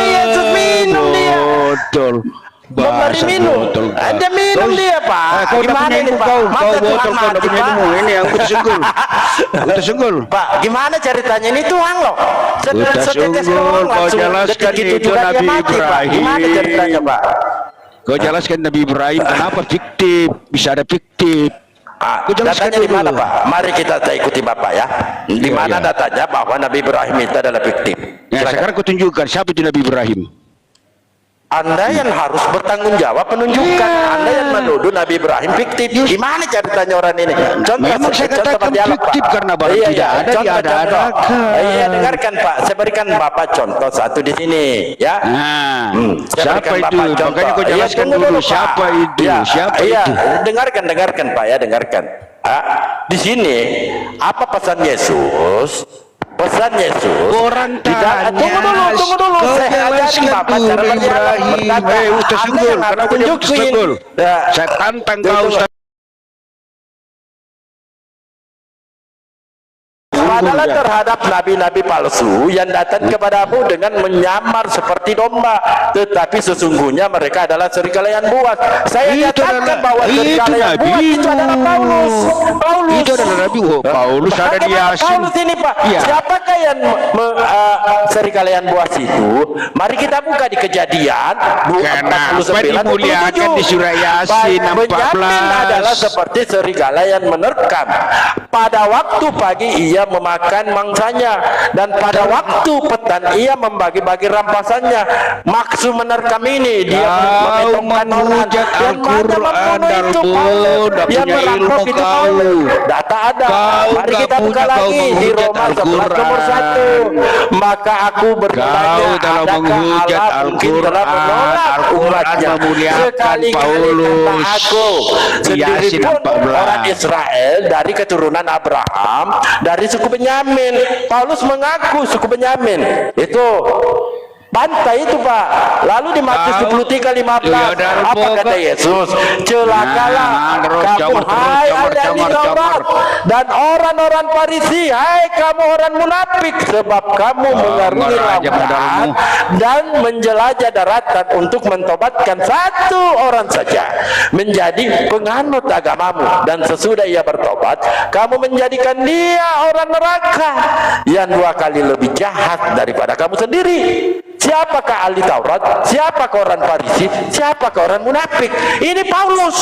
Yesus minum dia. Botol. Memberi Bahasa minum. botol. Ada minum dia, Pak. Kau Gimana punya ini, ilmu Pak? kau Masa botol Tuhan kau mati, punya Pak? ilmu. Ini yang Ustaz Sunggul. Ustaz Sunggul. Pak, gimana ceritanya ini Tuhan loh? Ustaz Setetes Sunggul, doang kau langsung jelaskan detik itu juga dia Nabi mati, Pak. Ibrahim. Gimana ceritanya, Pak? Kau jelaskan Nabi Ibrahim kenapa fiktif? Bisa ada fiktif. Kau jelaskan Datanya di mana, dulu. Pak? Mari kita ikuti Bapak ya. Di mana iya. datanya bahwa Nabi Ibrahim itu adalah fiktif? Ya, Silakan. sekarang kau tunjukkan siapa itu Nabi Ibrahim. Anda yang harus bertanggung jawab menunjukkan. Anda yang menuduh Nabi Ibrahim fiktif. Gimana ceritanya orang ini? Memang saya katakan fiktif karena barang tidak ada, diada-adakan. Iya, dengarkan Pak. Saya berikan Bapak contoh satu di sini, ya. Nah, Saya siapa berikan itu? Bapak contoh. Makanya kau Iya, jelaskan tunggu dulu Pak. siapa itu? Iya, Siapa iya. itu? Dengarkan Pak ya, dengarkan. Di sini apa pesan Yesus? Pesan Yesus. Orang tanya. Tunggu dulu. Kau Saya ajarin jelaskan Bapak dulu cara berdialog, Ibrahim. berkata. Ustaz Anda Sunggul, yang harus kenapa dia Ustaz tunjukin. Sunggul? Ya. Saya tantang Tunggu. kau Ustaz. Adalah terhadap nabi-nabi palsu yang datang kepadamu dengan menyamar seperti domba, tetapi sesungguhnya mereka adalah serigala yang buas. Saya Itu nyatakan adalah- bahwa itu serigala yang Nabi buas itu adalah Paulus. Itu adalah Nabi. Oh, Paulus ada di Bagaimana Yasin. Paulus ini, Pak? Iya. Siapakah yang serigala yang buas itu? Mari kita buka di Kejadian Kenapa 49, dimuliakan 27. di surah Yasin Benyamin 14? adalah seperti serigala yang menerkam. Pada waktu pagi ia memakan mangsanya, dan pada waktu petang ia membagi-bagi rampasannya. Maksud menerkam ini dia Kau memetongkan orang menghujat yang mana Al-Quran, membunuh itu Darbo, Paulus, tak yang punya merampok ilmu itu kau. Paulus. Data ada. Kau Mari tak kita buka punya, kau lagi di menghujat Roma 11 nomor Al-Quran. 1. Maka aku bertanya, Kau telah adakah menghujat Allah mungkin telah Al-Quran. menolak Al-Quran umatnya? memuliakan Sekali-kali Paulus. tanpa aku sendiri Yasin pun 14. orang Israel dari keturunan Abraham, dari suku Benyamin. Paulus mengaku suku Benyamin. Itu Pantai itu Pak. Lalu di Matius 23:15 apa kata Yesus? Celakalah kamu hai ahli Taurat dan orang-orang Farisi, hai kamu orang munafik, sebab kamu mengarungi lautan dan menjelajah daratan untuk mentobatkan satu orang saja menjadi penganut agamamu, dan sesudah ia bertobat kamu menjadikan dia orang neraka yang 2 kali lebih jahat daripada kamu sendiri. Siapakah ahli Taurat? Siapakah orang Farisi? Siapakah orang munafik? Ini Paulus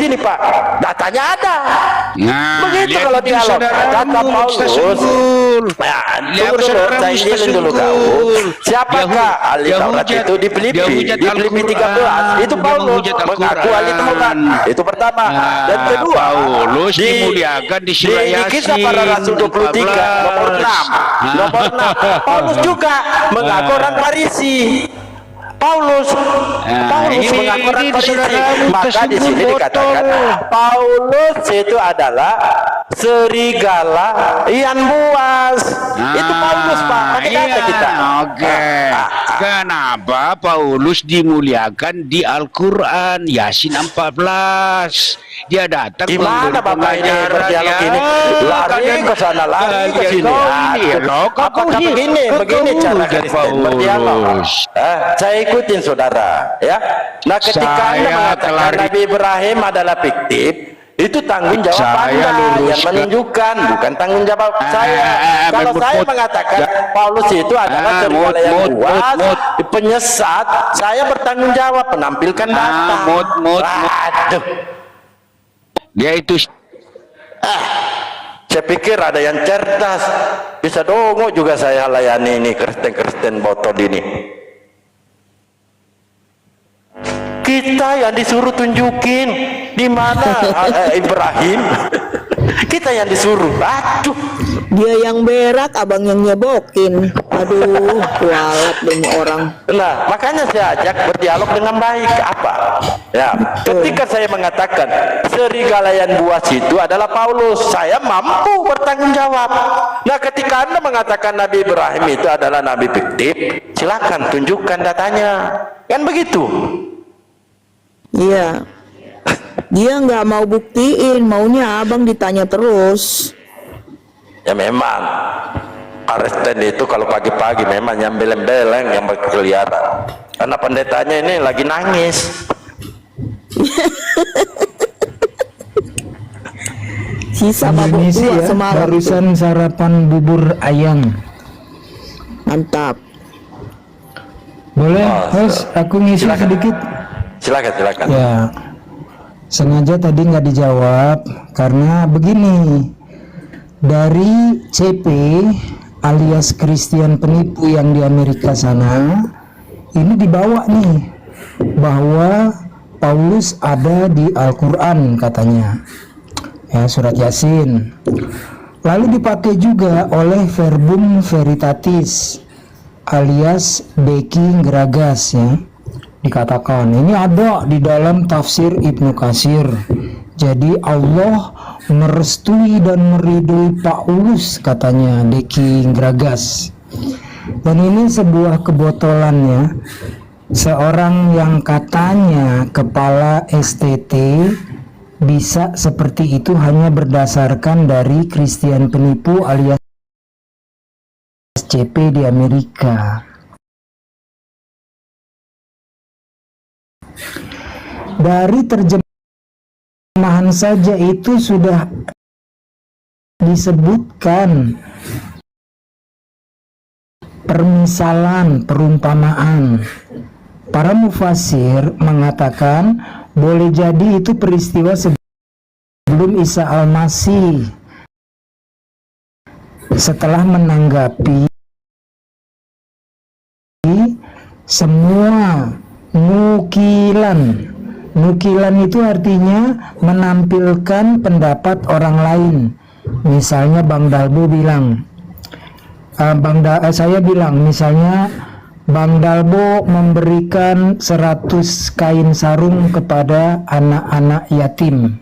ini Pak, datanya ada. Nah, Begitu lihat kalau itu dialog kata saudaramu, Paulus. Ustaz Unggul. Nah, Lihat tunggu dulu, saudaramu, saya Ustaz ingin dulu kau. Unggul. Siapakah Dia ahli Taurat hujat- itu di Filipi? dia hujat Di Filipi Al-Quran. 13 itu Dia Paulus menghujat mengaku Al-Quran. ahli Taurat. Itu pertama. Dan kedua, Paulus dimuliakan di surah di Kisah Para Rasul 23 nomor 6. Nomor 6. Paulus juga mengaku orang Farisi. Paulus ini mengaku orang Farisi. saudaramu, Maka di sini tersebut dikatakan botol. Paulus itu adalah serigala ian buas. Itu Paulus Pak. Pakai kata kita. Oke. Kenapa Paulus dimuliakan di Al-Quran Yasin 14? Dia datang Gimana Bapak ini berdialog ini? Lari ke sana, lari ke sini. Apakah begini cara Kristen berdialog? Saya ikutin saudara, ya. Nah, ketika Anda mengatakan Nabi Ibrahim adalah fiktif, itu tanggung jawab Anda yang menunjukkan, bukan tanggung jawab saya. Kalau saya mengatakan Paulus itu adalah serigala yang buas, penyesat, saya bertanggung jawab menampilkan data. Aduh. Dia itu Saya pikir ada yang cerdas, bisa dongo juga saya layani ini Kristen-Kristen botol ini. Kita yang disuruh tunjukin di mana Ibrahim. Kita yang disuruh. Aduh. Dia yang berak, abang yang nyebokin. Aduh, kualat demi orang. Nah, makanya saya ajak berdialog dengan baik. Apa? Ya, ketika saya mengatakan serigala yang buas itu adalah Paulus, saya mampu bertanggung jawab. Nah, ketika Anda mengatakan Nabi Ibrahim itu adalah nabi fiktif, silakan tunjukkan datanya. Kan begitu? Iya. Dia nggak mau buktiin, maunya abang ditanya terus. Ya memang Kristen itu kalau pagi-pagi memang yang beleng-beleng yang berkeliaran, karena pendetanya ini lagi nangis. Sisa mabuk Permisi tua ya, semalam itu. barusan sarapan bubur ayam. Mantap. Boleh, Host, aku ngisi Silakan. sedikit. Silakan. Ya, sengaja tadi nggak dijawab karena begini. Dari CP alias Christian penipu yang di Amerika sana, ini dibawa nih bahwa Paulus ada di Al-Quran katanya, ya, surat Yasin. Lalu dipakai juga oleh Verbum Veritatis alias Beki Gragas, ya. Dikatakan ini ada di dalam tafsir Ibnu Katsir. Jadi Allah merestui dan meridhoi Paulus, katanya Deki Gragas. Dan ini sebuah kebotolan, ya. Seorang yang katanya kepala STT bisa seperti itu hanya berdasarkan dari Christian penipu alias CP di Amerika. Dari terjemahan saja itu sudah disebutkan permisalan, perumpamaan. Para mufasir mengatakan boleh jadi itu peristiwa sebelum Isa Al-Masih. Setelah menanggapi semua nukilan itu artinya menampilkan pendapat orang lain. Misalnya Bang Dalbo bilang, saya bilang misalnya Bang Dalbo memberikan 100 kain sarung kepada anak-anak yatim.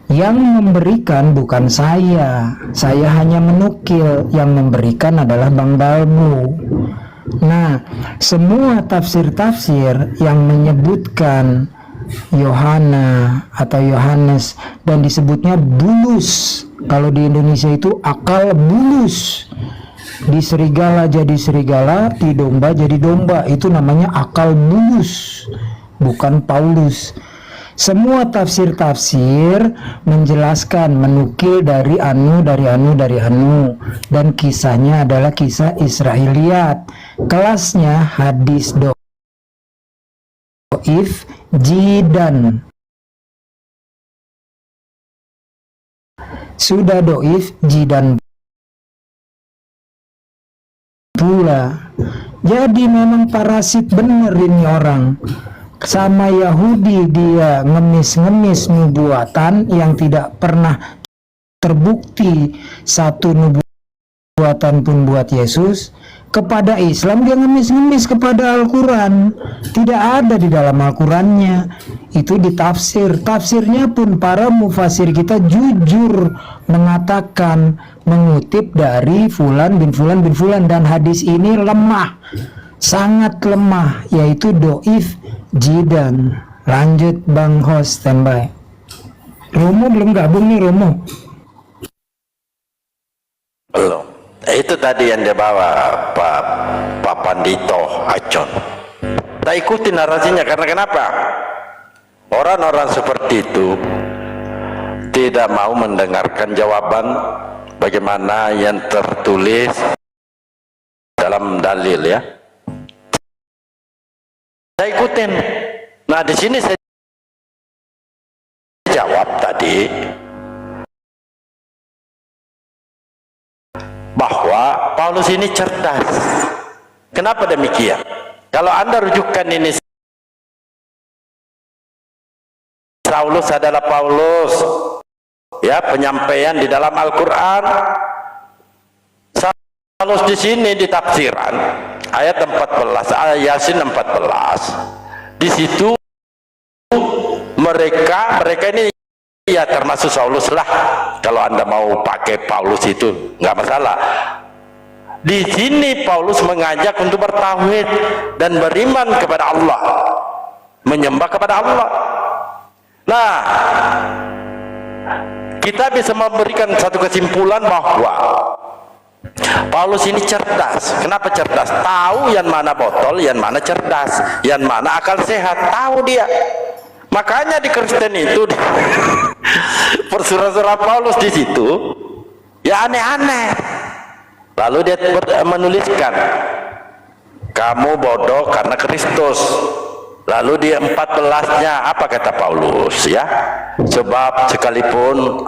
Yang memberikan bukan saya hanya menukil, yang memberikan adalah Bang Dalbo. Nah, semua tafsir-tafsir yang menyebutkan Yohana atau Yohanes dan disebutnya bulus, kalau di Indonesia itu akal bulus, di serigala jadi serigala, di domba jadi domba, itu namanya akal bulus, bukan Paulus. Semua tafsir-tafsir menjelaskan, menukil dari anu, dan kisahnya adalah kisah Israiliyat. Kelasnya hadis doif, jidan. Sudah doif, jidan pula. Jadi memang parasit bener ini orang. Sama Yahudi dia ngemis-ngemis nubuatan yang tidak pernah terbukti satu nubuatan pun buat Yesus. Kepada Islam dia ngemis-ngemis kepada Al-Quran, tidak ada di dalam Al-Qurannya. Itu ditafsir. Tafsirnya pun para mufasir kita jujur mengatakan, mengutip dari Fulan bin Fulan bin Fulan, dan hadis ini lemah, sangat lemah, yaitu doif jidan. Lanjut Bang Host, standby. Romo belum gabung nih, Romo. Belum. Itu tadi yang dia bawa Pak Pandito Acon. Tak ikuti narasinya, karena kenapa? Orang-orang seperti itu tidak mau mendengarkan jawaban bagaimana yang tertulis dalam dalil, ya. Saya ikutin. Nah, di sini saya jawab tadi bahwa Paulus ini cerdas. Kenapa demikian? Kalau Anda rujukan ini, Saulus adalah Paulus, ya, penyampaian di dalam Al-Quran. Paulus di sini di tafsiran ayat 14, ayat Yasin 14. Di situ mereka ini, ya, termasuk Saulus lah. Kalau Anda mau pakai Paulus itu nggak masalah. Di sini Paulus mengajak untuk bertauhid dan beriman kepada Allah, menyembah kepada Allah. Nah, kita bisa memberikan satu kesimpulan bahwa Paulus ini cerdas. Kenapa cerdas? Tahu yang mana botol, yang mana cerdas, yang mana akal sehat. Tahu dia. Makanya di Kristen itu persurah-surah Paulus di situ ya aneh-aneh. Lalu dia menuliskan, kamu bodoh karena Kristus. Lalu di 14-nya apa kata Paulus, ya? Sebab sekalipun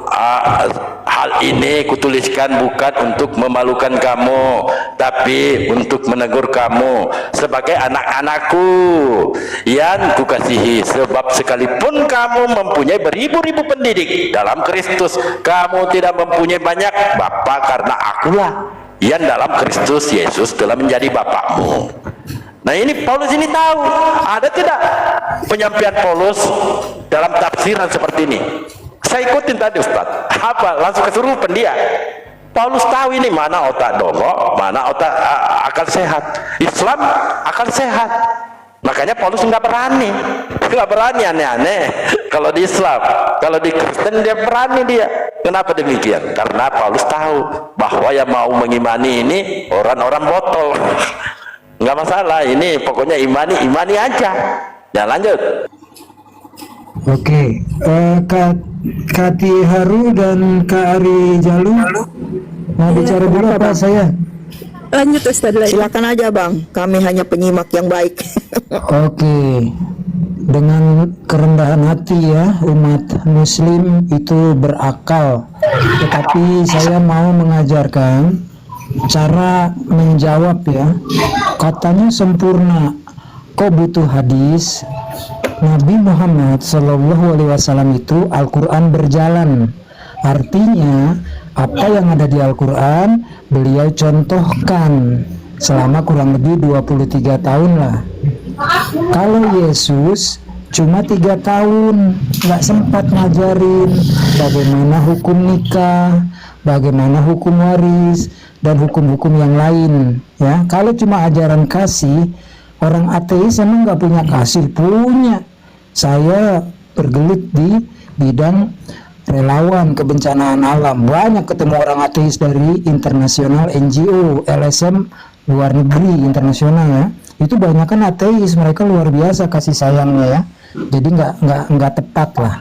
hal ini kutuliskan bukan untuk memalukan kamu, tapi untuk menegur kamu sebagai anak-anakku yang kukasihi. Sebab sekalipun kamu mempunyai beribu-ribu pendidik dalam Kristus, kamu tidak mempunyai banyak bapa, karena akulah yang dalam Kristus Yesus telah menjadi bapakmu. Nah, ini Paulus ini tahu. Ada tidak penyampaian Paulus dalam tafsiran seperti ini? Saya ikutin tadi, Ustaz. Apa? Langsung kesurupan dia. Paulus tahu ini mana otak dongo, mana otak akal sehat. Islam akal sehat. Makanya Paulus nggak berani aneh-aneh. Kalau di Islam, kalau di Kristen dia berani dia. Kenapa demikian? Karena Paulus tahu bahwa yang mau mengimani ini orang-orang botol. Nggak masalah, ini pokoknya imani aja. Ya, lanjut. Oke, Kak Haru dan Kak Ari Jalu mau bicara dulu apa saya? Lanjut Ustaz lagi. Silakan aja Bang, kami hanya penyimak yang baik. Oke, dengan kerendahan hati ya, umat muslim itu berakal. Tetapi saya mau mengajarkan cara menjawab ya. Katanya sempurna, kok butuh hadis? Nabi Muhammad SAW itu Al-Quran berjalan. Artinya apa yang ada di Al-Quran beliau contohkan selama kurang lebih 23 tahun lah. Kalau Yesus cuma 3 tahun, nggak sempat ngajarin bagaimana hukum nikah, bagaimana hukum waris, dan hukum-hukum yang lain. Ya, kalau cuma ajaran kasih, orang ateis emang nggak punya kasih? Punya. Saya bergelut di bidang relawan kebencanaan alam, banyak ketemu orang ateis dari internasional, NGO, LSM luar negeri, internasional ya. Itu banyak kan ateis, mereka luar biasa kasih sayangnya ya. Jadi nggak tepat lah.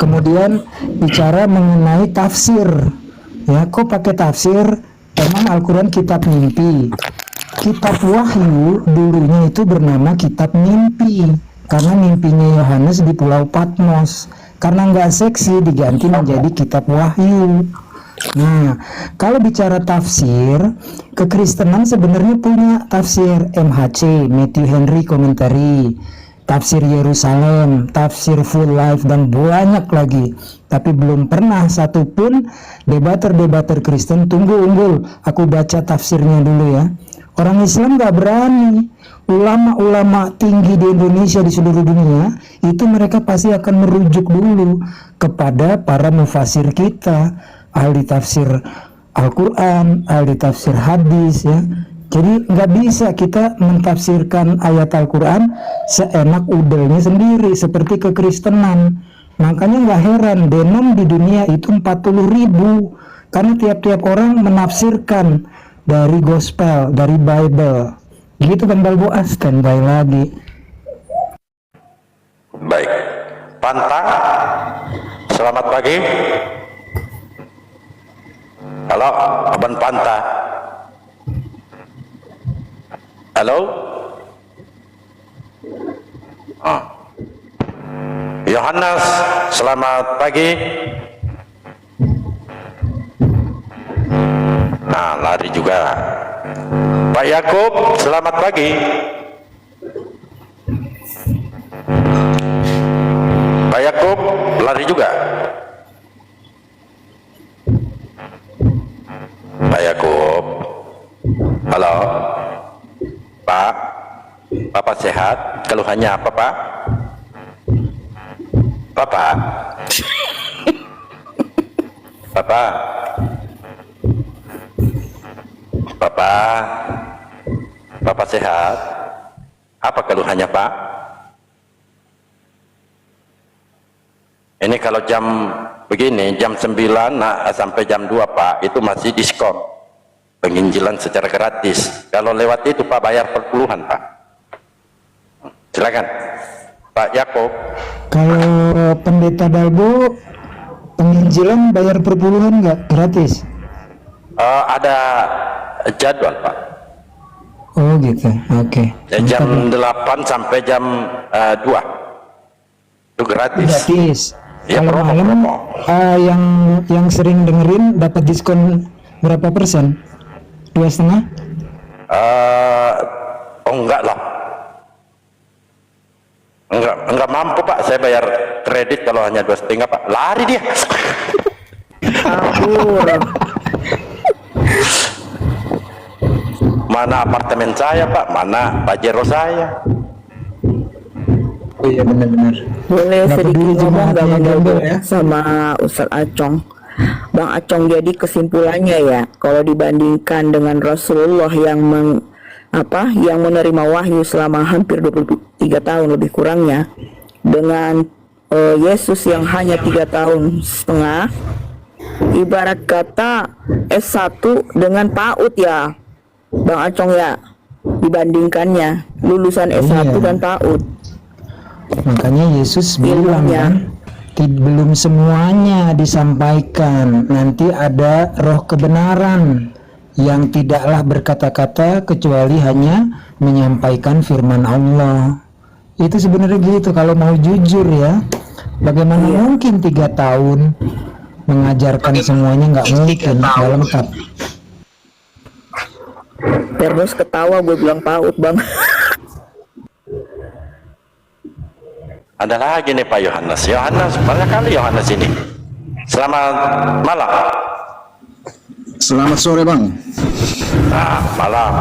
Kemudian bicara mengenai tafsir, ya kok pakai tafsir? Emang Al-Quran kitab mimpi? Kitab wahyu dulunya itu bernama kitab mimpi, karena mimpinya Yohanes di Pulau Patmos. Karena nggak seksi diganti menjadi kitab wahyu. Nah, kalau bicara tafsir, kekristenan sebenarnya punya tafsir MHC, Matthew Henry Commentary, tafsir Yerusalem, tafsir Full Life, dan banyak lagi. Tapi belum pernah satupun debater-debater Kristen, tunggu unggul, aku baca tafsirnya dulu ya. Orang Islam nggak berani. Ulama-ulama tinggi di Indonesia, di seluruh dunia, itu mereka pasti akan merujuk dulu kepada para mufasir kita, ahli tafsir Al-Quran, ahli tafsir hadis ya. Jadi nggak bisa kita mentafsirkan ayat Al-Quran seenak udelnya sendiri seperti kekristenan. Makanya nggak heran denom di dunia itu 40.000, karena tiap-tiap orang menafsirkan dari gospel, dari Bible. Gitu kan Balboa, standby lagi. Baik, Pantang, selamat pagi. Halo, Abang Panta. Halo. Yohanes, selamat pagi. Nah, lari juga. Pak Yakub, selamat pagi. Pak Yakub, lari juga. Pak Yakub, halo. Pak, Bapak sehat? Keluhannya apa, Pak? Bapak? Bapak? Bapak sehat? Apa keluhannya, Pak? Ini kalau jam begini, jam 9 sampai jam 2, Pak, itu masih diskon penginjilan secara gratis. Kalau lewat itu, Pak, bayar per puluhan, Pak. Silakan, Pak Yakob. Kalau Pendeta Dalbo, penginjilan bayar per puluhan nggak? Gratis? Ada jadwal, Pak. Oh gitu, oke. Jam 8 sampai jam 2 itu gratis. Gratis. Ya, Kalau promo, malam promo. yang sering dengerin dapat diskon berapa persen? 2,5? Oh enggak lah, enggak mampu, Pak. Saya bayar kredit kalau hanya 2,5, Pak. Lari dia. Mana apartemen saya, Pak? Mana Pajero saya? Oh iya benar-benar. Boleh Nggak sedikit peduli ngomong nggak jemaatnya Bang gembel Dalbo ya. sama Ustadz Acong. Bang Acong, jadi kesimpulannya ya, kalau dibandingkan dengan Rasulullah yang menerima wahyu selama hampir 23 tahun lebih kurangnya, dengan Yesus yang hanya 3,5 tahun, ibarat kata S1 dengan PAUD ya, Bang Acong ya, dibandingkannya lulusan S1 Iya. dan PAUD. Makanya Yesus bilang Ilmunya. kan, belum semuanya disampaikan, nanti ada roh kebenaran yang tidaklah berkata-kata kecuali hanya menyampaikan firman Allah. Itu sebenarnya gitu kalau mau jujur ya. Bagaimana mungkin 3 tahun mengajarkan semuanya, nggak mungkin, nggak lengkap. Terus ketawa gue bilang PAUD, Bang. Ada lagi nih Pak Yohanes. Yohanes, banyak kali Yohanes ini. Selamat malam. Selamat sore, Bang. Nah, malam.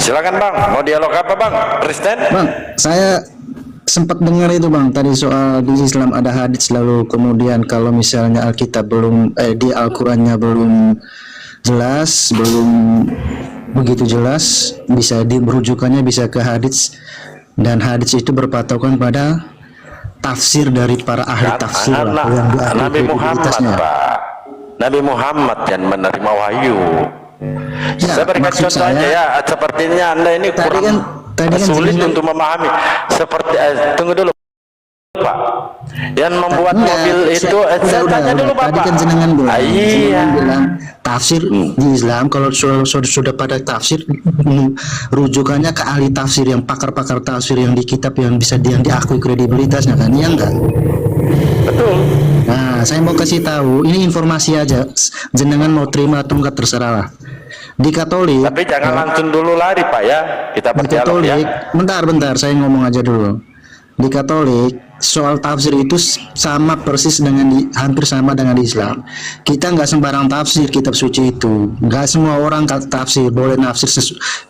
Silakan, Bang. Mau dialog apa, Bang? Kristen? Bang, saya sempat dengar itu, Bang, tadi soal di Islam ada hadis, lalu kemudian kalau misalnya Alkitab belum di Al-Qur'annya belum jelas, belum begitu jelas, bisa dirujukannya bisa ke hadits, dan hadits itu berpatokan pada tafsir dari para ahli tafsir lah, yang diakui Nabi Muhammad, kredibilitasnya. Pak. Nabi Muhammad yang menerima wahyu. Ya, Saya berikan maksud contoh aja saya, ya, sepertinya Anda ini tadi kurang kan sulit jenengan- untuk memahami. Seperti tunggu dulu, Pak. Yang membuat Enggak, mobil itu, saya tanya dulu, tadi Bapak. kan jenengan bilang, Iya. jenengan bilang tafsir di Islam kalau sudah pada tafsir, rujukannya ke ahli tafsir, yang pakar-pakar tafsir yang di kitab yang bisa yang diakui kredibilitasnya kan, iya enggak? Betul. Nah, saya mau kasih tahu, ini informasi aja, jenengan mau terima atau enggak terserah lah. Di Katolik, Tapi jangan langsung dulu lari, Pak ya. Kita di berdialog ya. Katolik, bentar, saya ngomong aja dulu. Di Katolik, soal tafsir itu sama persis dengan hampir sama dengan di Islam. Kita nggak sembarang tafsir kitab suci itu. Nggak semua orang tafsir boleh nafsir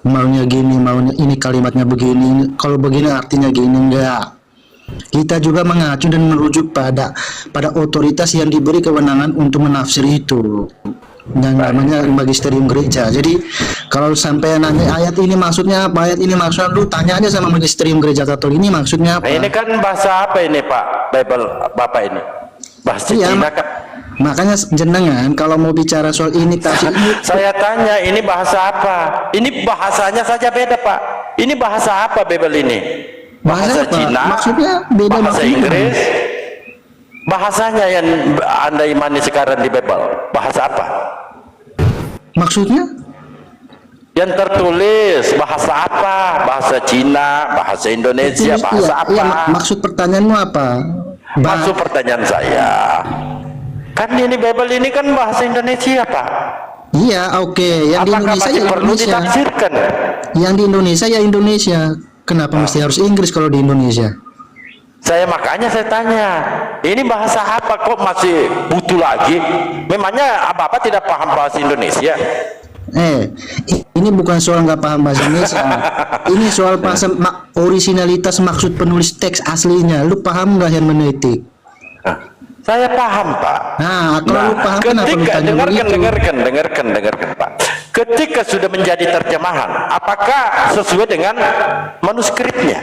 maunya gini, maunya ini kalimatnya begini, kalau begini artinya gini, enggak. Kita juga mengacu dan merujuk pada otoritas yang diberi kewenangan untuk menafsir itu, yang namanya magisterium gereja. Jadi kalau sampai nanya ayat ini maksudnya apa, ayat ini maksudnya, lu tanya aja sama magisterium gereja Katolik, ini maksudnya apa. Nah, ini kan bahasa apa ini, Pak? Bible Bapak ini. Bahasa Iya, Cina kan? makanya jenengan kalau mau bicara soal ini tafsir ini, Saya tanya, ini bahasa apa? Ini bahasanya saja beda, Pak. Ini bahasa apa Bible ini? bahasa apa? Cina? Maksudnya beda, Bahasa maksudnya. Inggris? Bahasanya yang Anda imani sekarang di Bible, bahasa apa? Maksudnya Yang tertulis bahasa apa? Bahasa Cina, bahasa Indonesia, bahasa apa? iya, maksud pertanyaanmu apa? Maksud pertanyaan saya, kan ini Bible ini kan bahasa Indonesia, Pak. Iya, oke. Yang di Apakah Indonesia masih ya perlu Indonesia. ditafsirkan? Yang di Indonesia ya Indonesia. Kenapa mesti harus Inggris kalau di Indonesia? Makanya saya tanya, ini bahasa apa kok masih butuh lagi? Memangnya apa tidak paham bahasa Indonesia? Ini bukan soal nggak paham bahasa Indonesia. Ini soal bahasa originalitas maksud penulis teks aslinya. Lu paham nggak hermeneutik? Saya paham, Pak. Nah, kalau lu paham kenapa lu ketika tanya begitu? dengarkan, Pak. Ketika sudah menjadi terjemahan, apakah sesuai dengan manuskripnya?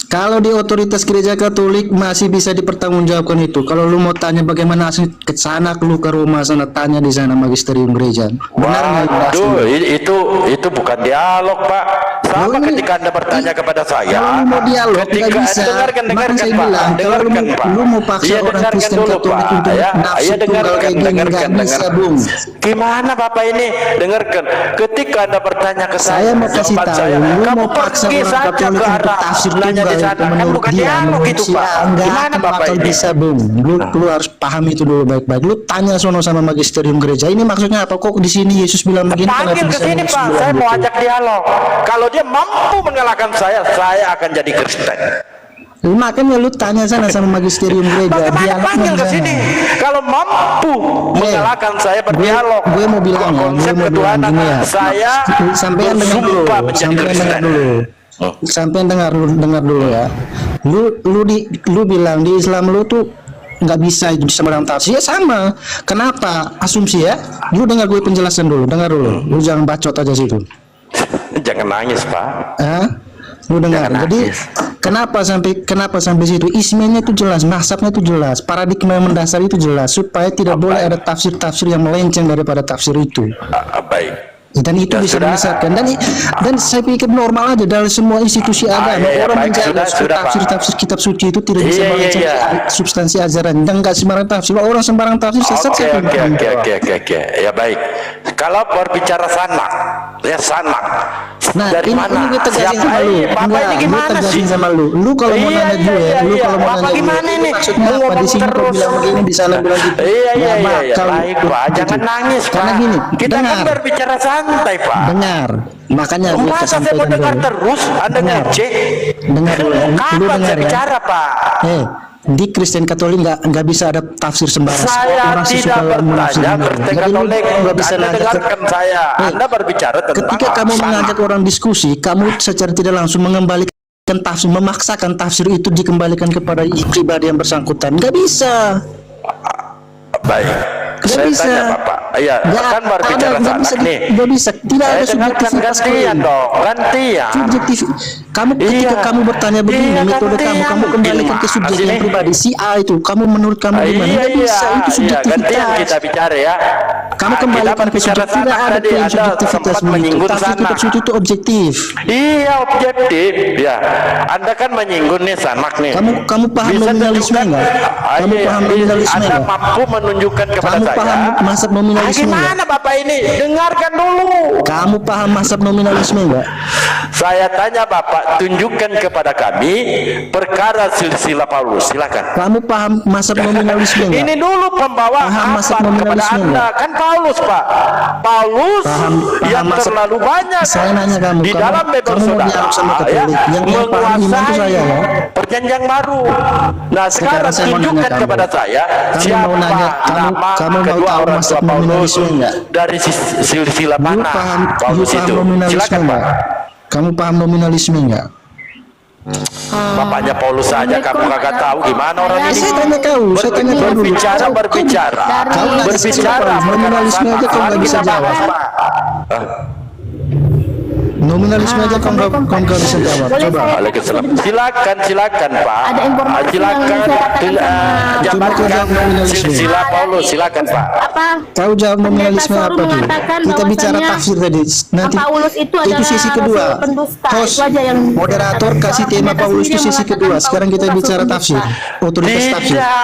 Kalau di otoritas gereja Katolik masih bisa dipertanggungjawabkan itu. Kalau lu mau tanya bagaimana asli, ke sana, lu ke rumah sana, tanya di sana magisterium gereja. Benar nggak itu asli? Itu bukan dialog, Pak. Sama ketika Anda bertanya kepada saya. Kalau lu mau dialog nggak bisa. Dengarkan, Makanya saya Pak. bilang, kalau Dengarkan, Pak. lu mau paksa Iya, orang dengarkan Kristen dulu, Katolik Pak. untuk Ya, nafsu iya, tunggal kayak gini, nggak bisa, Bung. Gimana Bapak ini? Dengarkan. Ketika Anda bertanya ke Saya mau kasih jawaban tahu, saya, lu kamu mau paksa pergi orang saja Katolik ke untuk arah tafsir nanya tunggal di itu sana. Kan menurut bukan dia, dialog menurut itu, si Pak. A, nggak Gimana akan Bapak bakal ini? bisa, Bung. Lu harus paham itu dulu baik-baik. Lu tanya sono sama magisterium gereja. Ini maksudnya apa? Kok di sini Yesus bilang begini? Panggil kenapa ke bisa sini, Yesus Pak. bilang Saya mau gitu? ajak dialog. Kalau dia mampu mengalahkan saya akan jadi Kristen. Makanya lu tanya sana sama magisterium gereja. Bagaimana Dialog panggil ke mana? sini? Kalau mampu mengalahkan saya berdialog. Gue mau bilang ya, konsep gue mau bilang ketuhanan gini ya. saya Sampean dengar dulu, bersumpah menjadi sampean dengar Kristen. dulu. Sampean dengar dulu ya. Lu bilang di Islam lu tuh nggak bisa itu sembarang tafsir. Ya sama. Kenapa? Asumsi ya. Lu dengar gue penjelasan dulu, dengar dulu. Lu jangan bacot aja situ. Jangan nangis, Pak. Lu dengar. Jangan Jadi nangis. kenapa sampai situ? Ismenya itu jelas, mazhabnya itu jelas, paradigma yang mendasar itu jelas, supaya tidak boleh ada tafsir-tafsir yang melenceng daripada tafsir itu. Baik. Dan itu Ya, bisa sudah. menyesatkan, dan saya pikir normal aja dalam semua institusi agama iya, orang baik, menjaga sudah, Pak. tafsir kitab suci itu tidak bisa Iya, melenceng iya. substansi ajaran, dan nggak sembarang tafsir. Orang sembarang tafsir sesat siapa yang bilang? Oke. Ya baik. Kalau berbicara sanak, ya sanak. Nah, Dari ini mana? gue tegasin Siapa sama lu. ini? Bapak Enggak, ini gue gimana tegasin sih? sama lu. Lu kalau mau nanya gue, lu kalau mau Bapak nanya gimana gue, ini? maksudnya Mau apa? Di ngomong sini kau terus. bilang begini, di sana bilang gitu. Iya. Nggak bakal Baik, lu Pak. gitu. Jangan nangis, Pak. Karena gini, Kita kan dengar. berbicara santai, Pak. Dengar. Makanya gue Masa saya mau sampaikan dengar dulu. terus? Anda Dengar. ngecek? Dengar dulu. Lu Kapan dengar saya ya. bicara, Pak? Di Kristen Katolik nggak bisa ada tafsir sembarang. Saya Orang tidak sesuka mau bertanya nafsir sendiri. Kristen Jadi lu Katolik. nggak bisa Anda nanya. dengarkan saya. Anda berbicara tentang Ketika kamu sana. mengajak orang diskusi, kamu secara tidak langsung mengembalikan tafsir, memaksakan tafsir itu dikembalikan kepada pribadi yang bersangkutan. Nggak bisa. Baik. Nggak Saya bisa. tanya Bapak. Iya, Nggak kan berbicara nggak sanak bisa, nih. nggak bisa. Tidak ada subjektivitas gantian dong, gantian. Subjektif. Kamu ketika Iya. kamu bertanya begini, Iya, metode gantian. kamu kembalikan ke subjek Gimana yang sih? pribadi. Si A itu, kamu menurut kamu gimana? Iya, Nggak bisa, itu subjektivitas. gantian kita bicara ya. Kamu kembalikan ke subjek, tidak ada tuh yang subjektivitas sempat begitu. menyinggung Tafsir sana. kitab suci itu objektif. Iya, objektif. Ya, Anda kan menyinggung nih sanak nih. Kamu paham Bisa nominalisme tunjukkan- nggak? Kamu Iya, paham nominalisme Anda nggak? mampu menunjukkan kepada Kamu saya. paham mazhab nominalisme nggak? Gimana Bapak ini? Dengarkan dulu. Kamu paham mazhab nominalisme enggak? Saya tanya Bapak, tunjukkan kepada kami perkara silsilah Paulus. Silakan. Kamu paham mazhab nominalisme enggak? Ini dulu pembawa Paham mazhab kepada nominalisme Anda. enggak? Kan Paulus, Pak. Paulus Paham yang mazhab- terlalu banyak Saya nanya kamu, di dalam kamu Bible mau saudara dialog sama Katolik. ya, Yang paham iman itu menguasai saya ya. perjanjian baru. Nah, sekarang saya mau nanya tunjukkan kamu. kepada saya Kamu siapa mau nanya, nama kamu mau kedua tahu orang mazhab tua Paulus nominalisme enggak? dari silsilah You mana paham, you Paulus paham itu. nominalisme Silakan, Pak. enggak? Kamu paham nominalisme enggak? Bapaknya Paulus saja kamu kagak tahu gimana orang ini. Saya tanya kau, saya tanya kau dulu. Berbicara Kau nanya berbicara siapa? Nominalisme aja kau nggak bisa jawab. Nominalisme aja kau nggak bisa jawab. Coba. Waalaikumsalam. Silakan Pak. Ada informasi Silakan yang saya katakan sama- jabarkan Coba nominalisme. silsilah Paulus. Silakan Pak. Apa? Kau jawab nominalisme Pendeta apa Soru tuh? mengatakan Kita bicara bahwasanya tafsir tadi. Nanti Paulus itu adalah sisi kedua. rasul pendusta. Host, Itu aja yang moderator dikatakan. kasih Seorang tema pendeta Paulus itu sendiri sisi yang kedua. mengatakan Sekarang kita Paulus bicara rasul tafsir. pendusta. Otoritas tafsir. Tidak,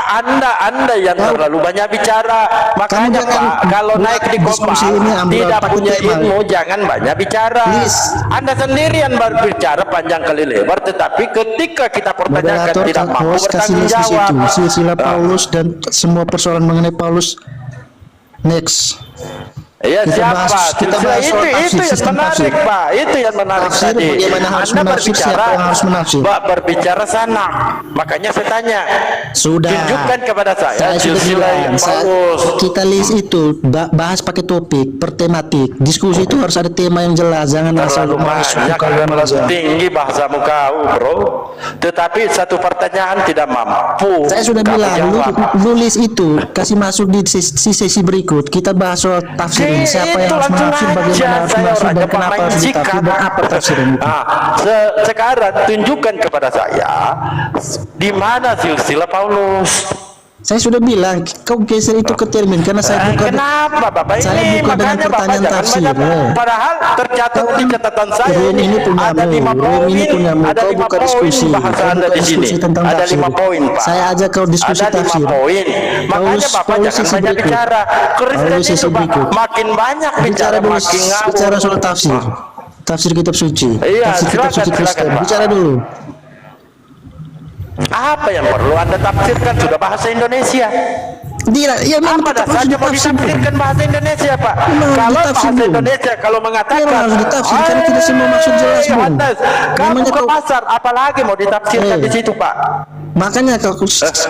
Anda yang terlalu banyak bicara. Makanya jangan Pak, kalau buat naik di diskusi kompas ini ambil tidak pakai punya tema. ilmu, jangan banyak bicara. Please. Anda sendirian berbicara panjang kali lebar, tetapi ketika kita pertanyakan Moderator tidak mampu host kasih bertanggung list jawab. itu silsilah Paulus dan semua persoalan mengenai Paulus. Next. Iya, Kita siapa? bahas- kita bahas itu soal tafsir, yang sistem menarik, tafsir. Pak. Itu yang menarik Tafsir, tadi. bagaimana harus Anda menafsir, siapa berbicara, yang harus menafsir? Pak, berbicara sana. Makanya saya tanya. Sudah. Tunjukkan kepada saya Saya sudah silsilah bilang, Paulus. kita list itu bahas pakai topik, per tematik. Diskusi itu harus ada tema yang jelas, jangan asal Terlalu banyak terlalu tinggi bahasamu kau, bro. Tetapi satu pertanyaan tidak mampu. Saya sudah kamu bilang, jawab. lu list itu kasih masuk di sesi berikut. Kita bahas soal tafsir ini. Siapa yang harus Langsung menafsir, aja, bagaimana harus saya menafsir, orangnya dan kenapa pemain harus ditafsir, sikat. dan apa tafsiran itu. Sekarang tunjukkan kepada saya di mana silsilah Paulus. Saya sudah bilang, kau geser itu ke termin karena saya bukan. Kenapa Bapak Saya ini? buka dengan Makanya Bapak pertanyaan jangan tafsir, banyak. ya. Padahal tercatat di catatan saya Room ini punyamu, ada 5 room poin, ini punyamu. ada Kau 5 buka poin diskusi, bahasa kau Anda buka di sini. diskusi tentang Ada tafsir. 5 poin, Pak. Saya ajak kau diskusi ada 5 tafsir. poin. Makanya Bapak Paulus jangan sesi banyak berikut. bicara. Kristen Paulus itu sesi Pak, berikut. makin banyak Bicara bicara dulu, makin ngawur. bicara soal tafsir. Tafsir kitab suci. Iya, Tafsir kitab silakan, suci Kristen. silakan, Pak. Bicara dulu. Apa yang perlu Anda tafsirkan? Sudah bahasa Indonesia. Tidak, ya memang Apa tetap harus dasarnya mau ditafsir. ditafsirkan bahasa Indonesia, Pak? Memang Kalau ditafsir, bahasa Bung. Indonesia kalau mengatakan Memang harus ditafsir, karena tidak semua maksud jelas, Bung. Yohanes, kamu Namanya ke kau- pasar, apalagi mau ditafsirkan di situ, Pak? Makanya kau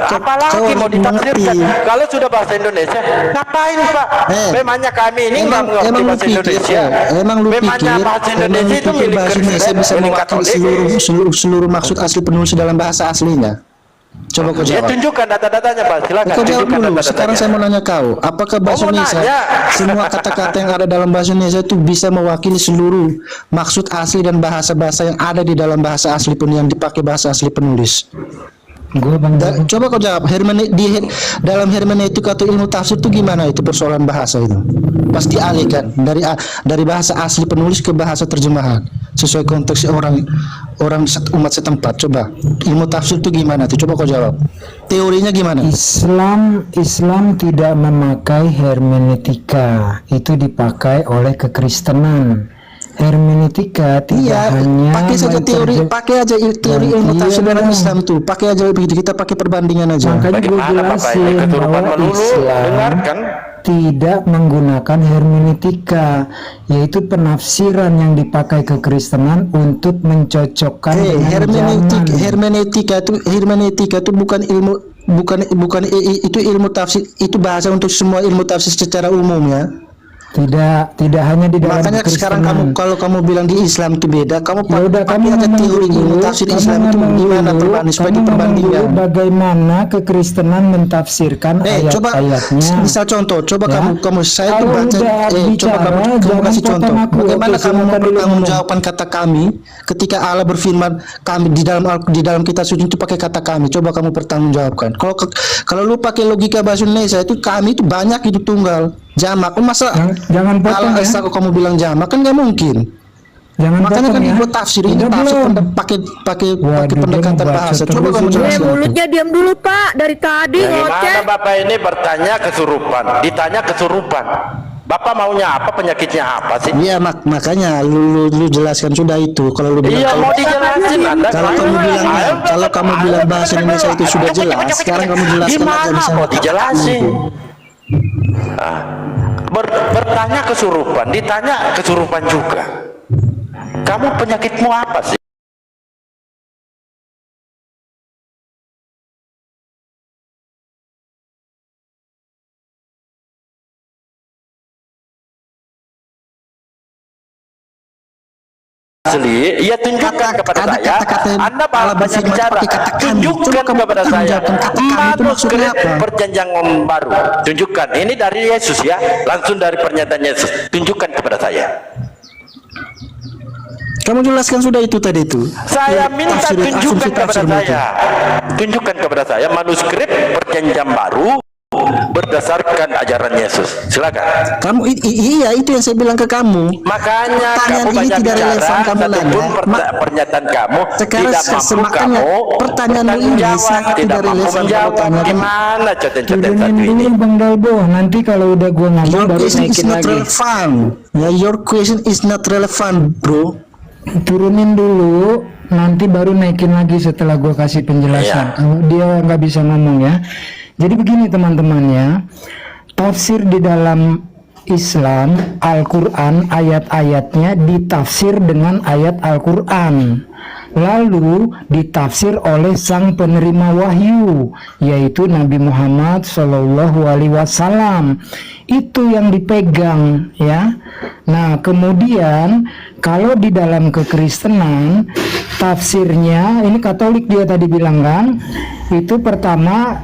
Apalagi mau ditafsirkan? Kalau sudah bahasa Indonesia, ngapain, Pak? Memangnya kami ini nggak mengerti emang lu bahasa pikir, Indonesia. emang lu Memangnya pikir, bahasa emang lu Indonesia itu pikir milik bahasa Indonesia Kristen, bisa milik mewakili Katolik. seluruh maksud asli penulis dalam bahasa aslinya? Coba kau Ya jawab. tunjukkan data-datanya, Pak. Silakan Kau jawab tunjukkan dulu. data-datanya. Sekarang saya mau nanya kau, apakah bahasa Oh, mau Indonesia nanya? semua kata-kata yang ada dalam bahasa Indonesia itu bisa mewakili seluruh maksud asli dan bahasa-bahasa yang ada di dalam bahasa asli pun yang dipakai bahasa asli penulis? Gue bang Coba kau jawab. Dalam hermeneutika atau ilmu tafsir itu gimana itu persoalan bahasa itu? Pasti alihkan dari bahasa asli penulis ke bahasa terjemahan sesuai konteks orang umat setempat. Coba ilmu tafsir itu gimana tuh? Coba kau jawab. Teorinya gimana? Islam tidak memakai hermeneutika, itu dipakai oleh kekristenan. Hermeneutika tidak hanya pakai saja teori, pakai aja teori ilmu tafsir dalam Islam tuh, pakai aja begitu, kita pakai perbandingan aja. Makanya gue Bagaimana, Bapak? Ini jelasin keturunan bahwa melulu. Islam Dengarkan. tidak menggunakan hermeneutika, yaitu penafsiran yang dipakai kekristenan untuk mencocokkan dengan zaman. Hermeneutika itu bukan ilmu, itu ilmu tafsir, itu bahasa untuk semua ilmu tafsir secara umum ya. Tidak hanya di dalam Makanya sekarang kekristenan. kalau kamu bilang di Islam itu beda, kamu Ya udah, kamu pakai aja ngomong teori dulu, ilmu tafsir kamu Islam itu ngomong gimana dulu, perbandingan supaya kamu ngomong diperbandingkan. dulu bagaimana kekristenan mentafsirkan Coba ayat-ayatnya. misal contoh, coba Ya. kamu saya tuh Kalau baca, udah coba bicara, kamu jangan kasih contoh. potong aku. Bagaimana Oke, kamu silakan dulu ngomong. menjawabkan kata kami ketika Allah berfirman kami di dalam kitab suci itu pakai kata kami. Coba kamu pertanggungjawabkan. Kalau lu pakai logika bahasa Indonesia itu kami itu banyak itu tunggal jamak. Masa Jangan potong Allah ya. Esa kok kamu bilang jamak kan nggak mungkin. Jangan Makanya potong kan ya. dibuat tafsir ini Udah tafsir belum? pakai Waduh, dia pendekatan mau baca bahasa. Coba terus kamu ini. jelaskan. Mulutnya diam dulu Pak, dari tadi ngoceh. Gimana Bapak ini bertanya kesurupan, ditanya kesurupan. Bapak maunya apa, penyakitnya apa sih? Iya makanya lu jelaskan sudah itu. Kalau lu bilang Iya, mau dijelasin Anda. kalau kamu bilang bahasa Indonesia itu sudah jelas, sekarang kamu jelaskan aja Gimana misalnya. mau dijelasin? Bertanya kesurupan, ditanya kesurupan juga. Kamu penyakitmu apa sih? Asli, ya tunjukkan kepada saya. Anda banyak bicara. Tunjukkan kepada saya manuskrip perjanjian baru. Tunjukkan. Ini dari Yesus ya, langsung dari pernyataan Yesus. Tunjukkan kepada saya. Kamu jelaskan sudah itu tadi itu. Saya minta tunjukkan kepada tafsir saya. Tunjukkan kepada saya manuskrip perjanjian baru berdasarkan ajaran Yesus. Silakan. Kamu iya itu yang saya bilang ke kamu. Makanya Pertanyaan kamu ini banyak tidak bicara, relevan kamu satupun nanya. pernyataan kamu Sekarang tidak mampu makanya kamu pertanyaanmu ini menjawab, sangat tidak tidak mampu relevan menjawab. kalau tanya. Gimana coten-coten Turunin satu ini? dulu Bang Dalbo. Nanti kalau udah gua ngomong Your baru question is naikin not lagi. relevant. Ya, your question is not relevant, bro. Turunin dulu, nanti baru naikin lagi setelah gua kasih penjelasan. Iya. Kalau dia nggak bisa ngomong ya. Jadi begini teman-teman ya. Tafsir di dalam Islam, Al-Quran, ayat-ayatnya ditafsir dengan ayat Al-Quran. Lalu ditafsir oleh sang penerima wahyu, yaitu Nabi Muhammad SAW. Itu yang dipegang ya. Nah kemudian kalau di dalam kekristenan, tafsirnya, ini Katolik dia tadi bilang kan, itu pertama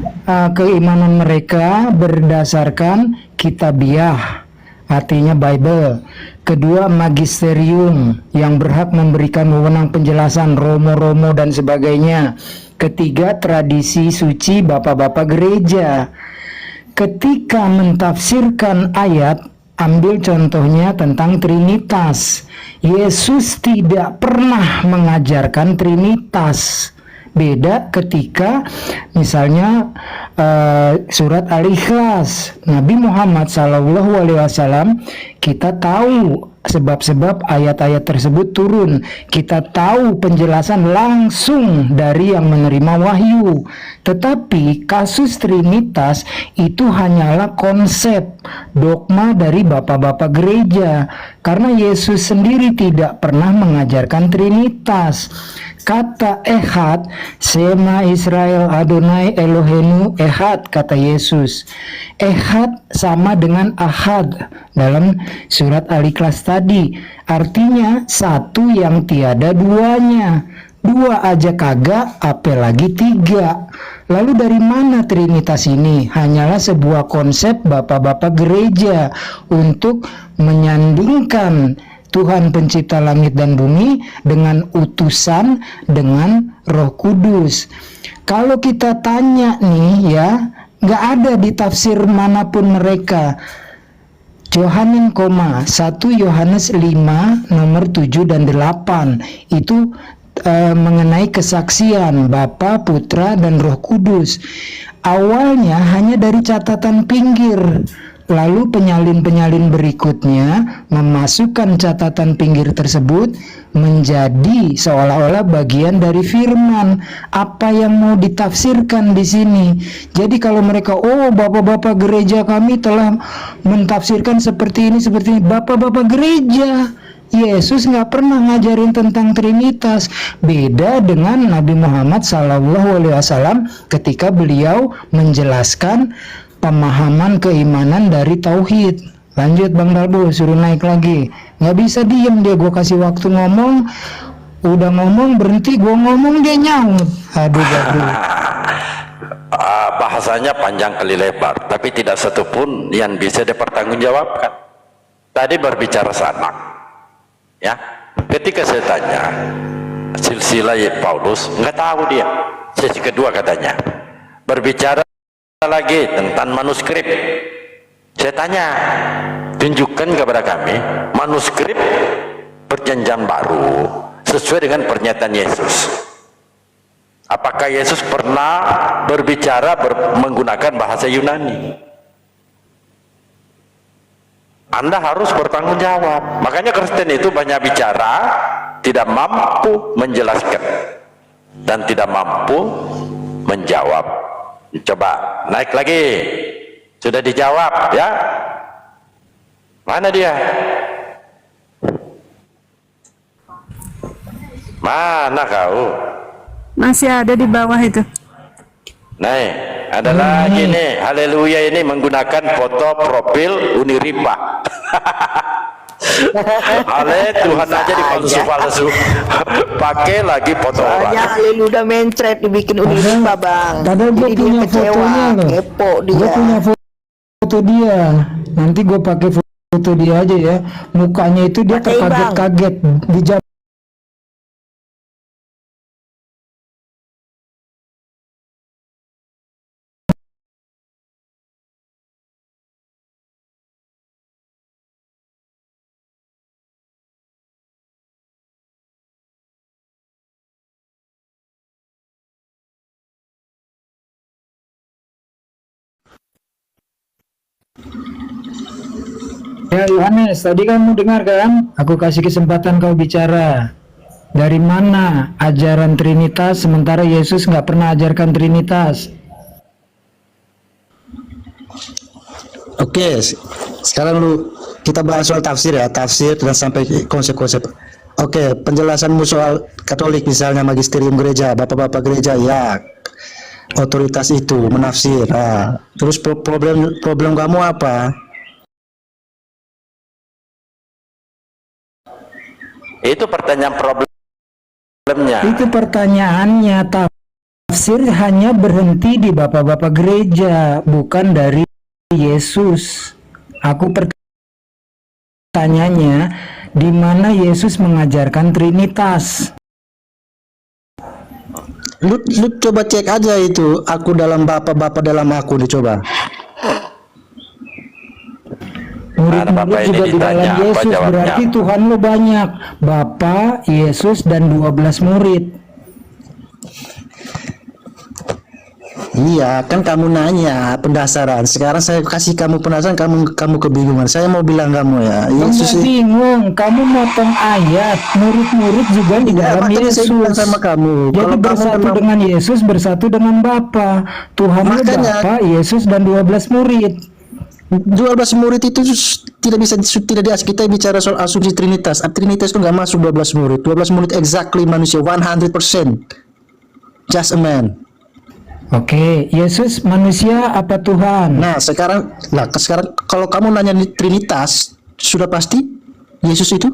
keimanan mereka berdasarkan kitabiah, artinya Bible. Kedua, magisterium yang berhak memberikan wewenang penjelasan, romo-romo dan sebagainya. Ketiga, tradisi suci bapak-bapak gereja. Ketika mentafsirkan ayat, ambil contohnya tentang Trinitas. Yesus tidak pernah mengajarkan Trinitas. Beda ketika misalnya surat Al-Ikhlas, Nabi Muhammad SAW, kita tahu sebab-sebab ayat-ayat tersebut turun, kita tahu penjelasan langsung dari yang menerima wahyu. Tetapi kasus Trinitas itu hanyalah konsep dogma dari bapak-bapak gereja, karena Yesus sendiri tidak pernah mengajarkan Trinitas. Kata Ehad, Sema Israel Adonai Elohenu Ehad, kata Yesus. Ehad sama dengan Ahad dalam surat Al-Ikhlas tadi. Artinya satu yang tiada duanya. Dua aja kagak, apalagi tiga. Lalu dari mana Trinitas ini? Hanyalah sebuah konsep bapak-bapak gereja untuk menyandingkan Tuhan pencipta langit dan bumi dengan utusan, dengan Roh Kudus. Kalau kita tanya nih ya, nggak ada di tafsir manapun mereka. Johanin 1 Yohanes 5 nomor 7 dan 8 itu mengenai kesaksian Bapa, Putra dan Roh Kudus. Awalnya hanya dari catatan pinggir. Lalu penyalin-penyalin berikutnya memasukkan catatan pinggir tersebut menjadi seolah-olah bagian dari firman apa yang mau ditafsirkan di sini. Jadi kalau mereka, oh bapak-bapak gereja kami telah mentafsirkan seperti ini, bapak-bapak gereja. Yesus nggak pernah ngajarin tentang Trinitas. Beda dengan Nabi Muhammad SAW ketika beliau menjelaskan pemahaman keimanan dari tauhid. Lanjut Bang Dalbo, suruh naik lagi. Nggak bisa diem dia, gue kasih waktu ngomong. Udah ngomong berhenti, gue ngomong dia nyaut. Aduh gaduh. Bahasanya panjang kali lebar, tapi tidak satupun yang bisa dipertanggungjawabkan. Tadi berbicara sanak, ya. Ketika saya tanya silsilah Paulus, nggak tahu dia. Sesi kedua katanya berbicara lagi tentang manuskrip. Saya tanya, tunjukkan kepada kami manuskrip perjanjian baru sesuai dengan pernyataan Yesus. Apakah Yesus pernah berbicara menggunakan bahasa Yunani? Anda harus bertanggung jawab. Makanya Kristen itu banyak bicara, tidak mampu menjelaskan dan tidak mampu menjawab. Coba naik lagi. Sudah dijawab ya? Mana dia? Mana kau? Masih ada di bawah itu. Nih, ada lagi nih. Haleluya ini menggunakan foto profil Uniripa. Ale Tuhan aja dipalsu-palsu. Pakai lagi foto orang. Ya Lelu udah mencret dibikin Uniripa bang. Padahal gue Jadi dia punya kecewa, fotonya loh. kepo Gue dia. punya foto dia. Nanti gue pakai foto dia aja ya. Mukanya itu dia Pakai, Bang. terkaget-kaget di jam. Ya Yohanes, tadi kamu dengar kan? Aku kasih kesempatan kau bicara. Dari mana ajaran Trinitas sementara Yesus nggak pernah ajarkan Trinitas? Oke, sekarang kita bahas soal tafsir ya, tafsir dan sampai konsep-konsep. Oke, penjelasanmu soal Katolik misalnya magisterium gereja, bapak-bapak gereja ya, otoritas itu menafsir. Nah, terus problem kamu apa? Itu pertanyaan problemnya. Itu pertanyaannya. Tafsir hanya berhenti di bapak-bapak gereja, bukan dari Yesus. Aku pertanyaannya, di mana Yesus mengajarkan Trinitas? Lu coba cek aja itu, aku dalam Bapa dalam aku, dicoba. Murid-murid juga di dalam Yesus, berarti Tuhan lo banyak. Bapa, Yesus, dan 12 murid. Iya, kan kamu nanya pendasaran. Sekarang saya kasih kamu pendasaran, kamu kebingungan. Saya mau bilang kamu ya, Yesus bingung, kamu motong ayat. Murid-murid juga di dalam Yesus. Sama kamu. Jadi Kalau bersatu dengan Yesus, bersatu dengan Bapa. Tuhan lo Bapa, Yesus, dan 12 murid. 12 murid itu tidak kita bicara soal asumsi Trinitas. Trinitas itu nggak masuk 12 murid. 12 murid exactly manusia 100%. Just a man. Oke, Yesus manusia apa Tuhan? Nah, sekarang kalau kamu nanya di Trinitas, sudah pasti Yesus itu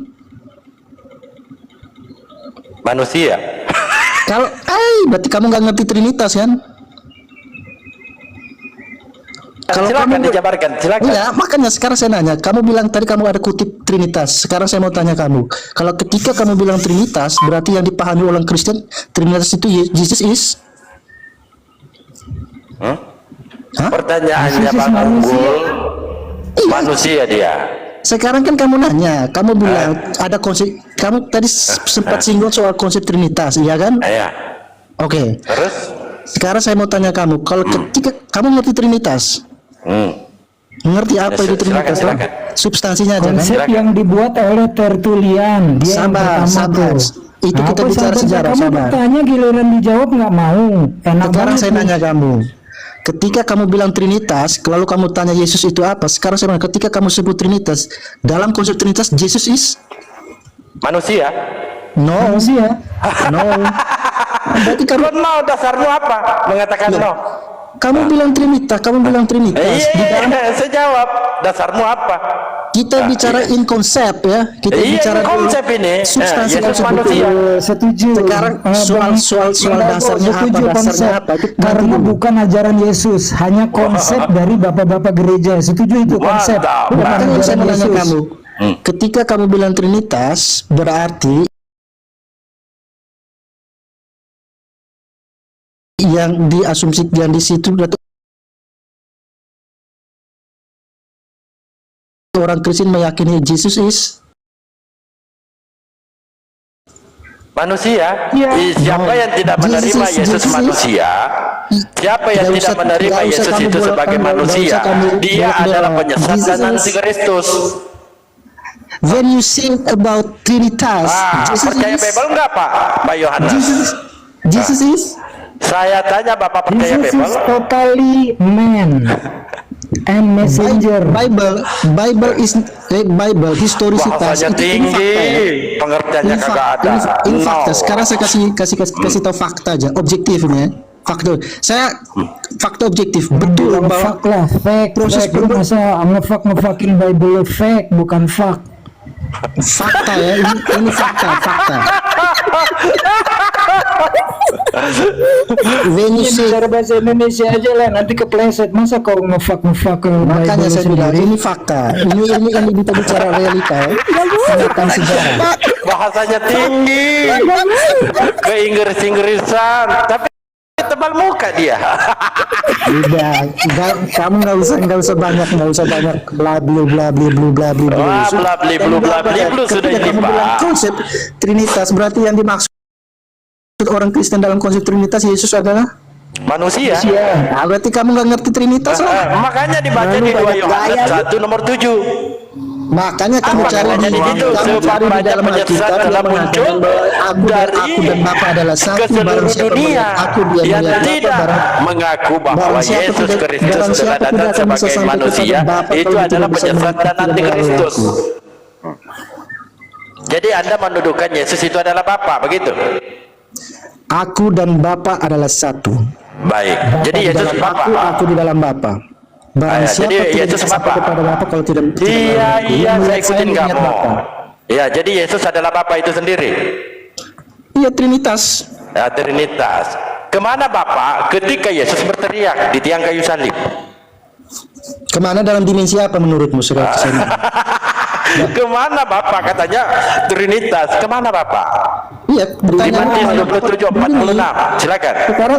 manusia. Berarti kamu nggak ngerti Trinitas kan? Kalau silakan kamu dijabarkan, silakan. Ya, makanya sekarang saya nanya, kamu bilang tadi kamu ada kutip Trinitas. Sekarang saya mau tanya kamu, kalau ketika kamu bilang Trinitas, berarti yang dipahami orang Kristen Trinitas itu Jesus is? Hah? Pertanyaannya Bang Unggul, manusia dia. Sekarang kan kamu nanya, kamu bilang ada konsep, kamu tadi sempat singgung soal konsep Trinitas, iya kan? Iya. Oke. Terus? Sekarang saya mau tanya kamu, kalau ketika kamu ngerti Trinitas, ngerti apa itu Trinitas? Silakan. Substansinya aja kan? Konsep yang dibuat oleh Tertullian. Dia Sabar. Itu kita bicara sejarah. Kamu bertanya giliran dijawab nggak mau. Sekarang saya nanya kamu, ketika kamu bilang Trinitas, lalu kamu tanya Yesus itu apa? Sekarang saya nanya, ketika kamu sebut Trinitas, dalam konsep Trinitas, Jesus is manusia. No. Manusia. No. Berarti kamu no, dasarmu apa? Mengatakan no. kamu bilang Trinitas. Iya, saya jawab. Dasarmu apa? Kita bicara in konsep ya. Kita bicara konsep ini. substansi Yesus konsep manusia. Setuju. Sekarang soal dasarnya apa? Karena bukan ajaran Yesus, hanya konsep dari bapak-bapak gereja. Setuju itu konsep. Mantap. Bukan Makanya saya ajaran mau nanya Yesus. kamu, ketika kamu bilang Trinitas, berarti yang diasumsikan di situ berarti orang Kristen meyakini Jesus is manusia. Iya. Siapa yang tidak menerima Yesus manusia? Siapa yang tidak menerima Yesus itu sebagai manusia? Dia adalah penyesat dan antikristus. when you say about Trinitas, Percaya Bible enggak Pak Yohanes? Jesus is Saya tanya Bapak percaya Jesus Bible? is totally man and messenger. Bible historisitas Bahasanya itu ini tinggi, fakta ya. pengertiannya kagak ada. Ini fakta. No. Sekarang saya kasih tahu fakta aja, objektifnya. Fakta objektif betul Bilang bahwa fuck lah, fake. proses Fake. Lu masa ngefucking Bible fake, bukan fuck. fakta ya, ini fakta. When you say, Bicara bahasa Indonesia aja lah, nanti kepleset. Masa kau ngefuck makanya Bible saya bilang sendiri? ini fakta. Ini kita bicara realita ya, bukan sejarah. Bahasanya tinggi, ke Inggris-Inggrisan, tapi tebal muka dia. Udah, kamu nggak usah banyak bla bla Wah, bla bla sudah ini Pak. konsep Trinitas berarti yang dimaksud orang Kristen dalam konsep Trinitas Yesus adalah Manusia. nah, berarti kamu nggak ngerti Trinitas lah. Makanya dibaca di 2 Yohanes 1 nomor 7. Makanya kamu cari Makanya di situ di dalam penyesat Alkitab telah yang muncul mengatakan aku dan Bapa adalah ke satu. seluruh Barang siapa dunia melihat aku dia yang melihat Bapa, tidak barang mengaku bahwa barang siapa Yesus tidak- Kristus barang telah siapa datang tidak akan bisa sebagai sampai manusia kepada Bapa itu kalau adalah tidak bisa penyesat dan melihat antikristus. aku. Jadi Anda menuduhkan Yesus itu adalah Bapa, begitu? Aku dan Bapa adalah satu. Baik. Jadi Yesus Dalam Bapa. aku di dalam Bapa. Barang ya, siapa jadi tidak Yesus bisa sampai Bapa. kepada Bapa kalau tidak Iya, melihat aku. iya, Yang saya melihat ikutin melihat kamu. Bapa. Ya, jadi Yesus adalah Bapa itu sendiri. Iya, Trinitas. Ya, Trinitas. Kemana Bapa ketika Yesus berteriak di tiang kayu salib? Kemana dalam dimensi apa menurutmu, saudara? Kemana Bapa? Katanya Trinitas. Kemana Bapa? Iya, Di pertanyaan Matius 27:46. Silakan.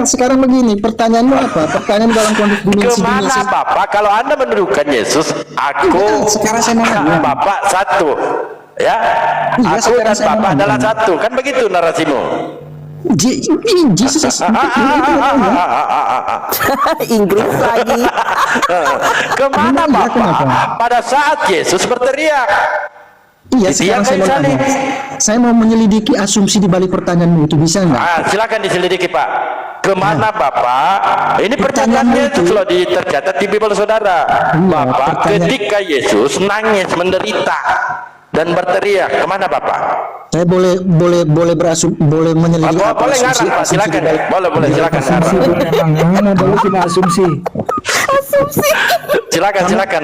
Sekarang begini, pertanyaanmu apa? Pertanyaan dalam konteks dimensi. Kemana Bapa? Kalau Anda menuduhkan Yesus, aku Sekarang saya nanya. Bapa satu. Ya, Iya, aku sekarang dan saya Bapa nanya. adalah satu. Kan begitu narasimu. Jesus. Inggris lagi. Kemana Iya, Bapa? kenapa? Pada saat Yesus berteriak. Iya, Di tiang sekarang saya kayu mau salib. tanya. Saya mau menyelidiki asumsi di balik pertanyaanmu itu, bisa nggak? Silakan diselidiki Pak. Kemana Bapak? Ini pertanyaannya itu loh tercatat di Bible saudara. Bapak ketika Yesus nangis menderita dan berteriak, kemana Bapak? Saya boleh menyelidiki apa Boleh ngarang Pak, silakan. Boleh silakan ngarang. Dulu cuma asumsi. Silakan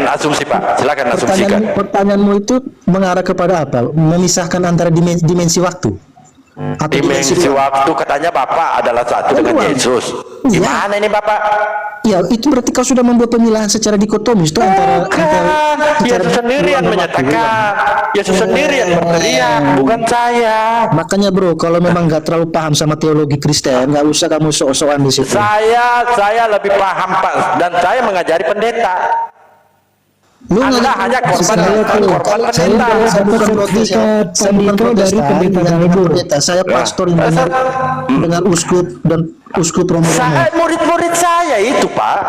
asumsi Pak. Silakan asumsikan. Pertanyaanmu itu mengarah kepada apa? Memisahkan antara dimensi waktu. Atau Dimensi waktu katanya Bapak adalah satu dengan Yesus. Gimana ini Bapak? Ya, itu berarti kau sudah membuat pemilahan secara dikotomis itu antara Yesus sendiri yang menyatakan. Yesus sendiri yang berteriak, bukan saya. Makanya bro, kalau memang nggak terlalu paham sama teologi Kristen, nggak usah kamu sok-sokan di situ. Saya lebih paham Pak, dan saya mengajari pendeta. Lu Anda hanya korban pendeta. saya bukan protes ya. Saya bukan protes dari pendeta yang Dalibur. pendeta. Saya pastor yang dengan uskup dan uskup Romo. Saya murid-murid saya itu Pak.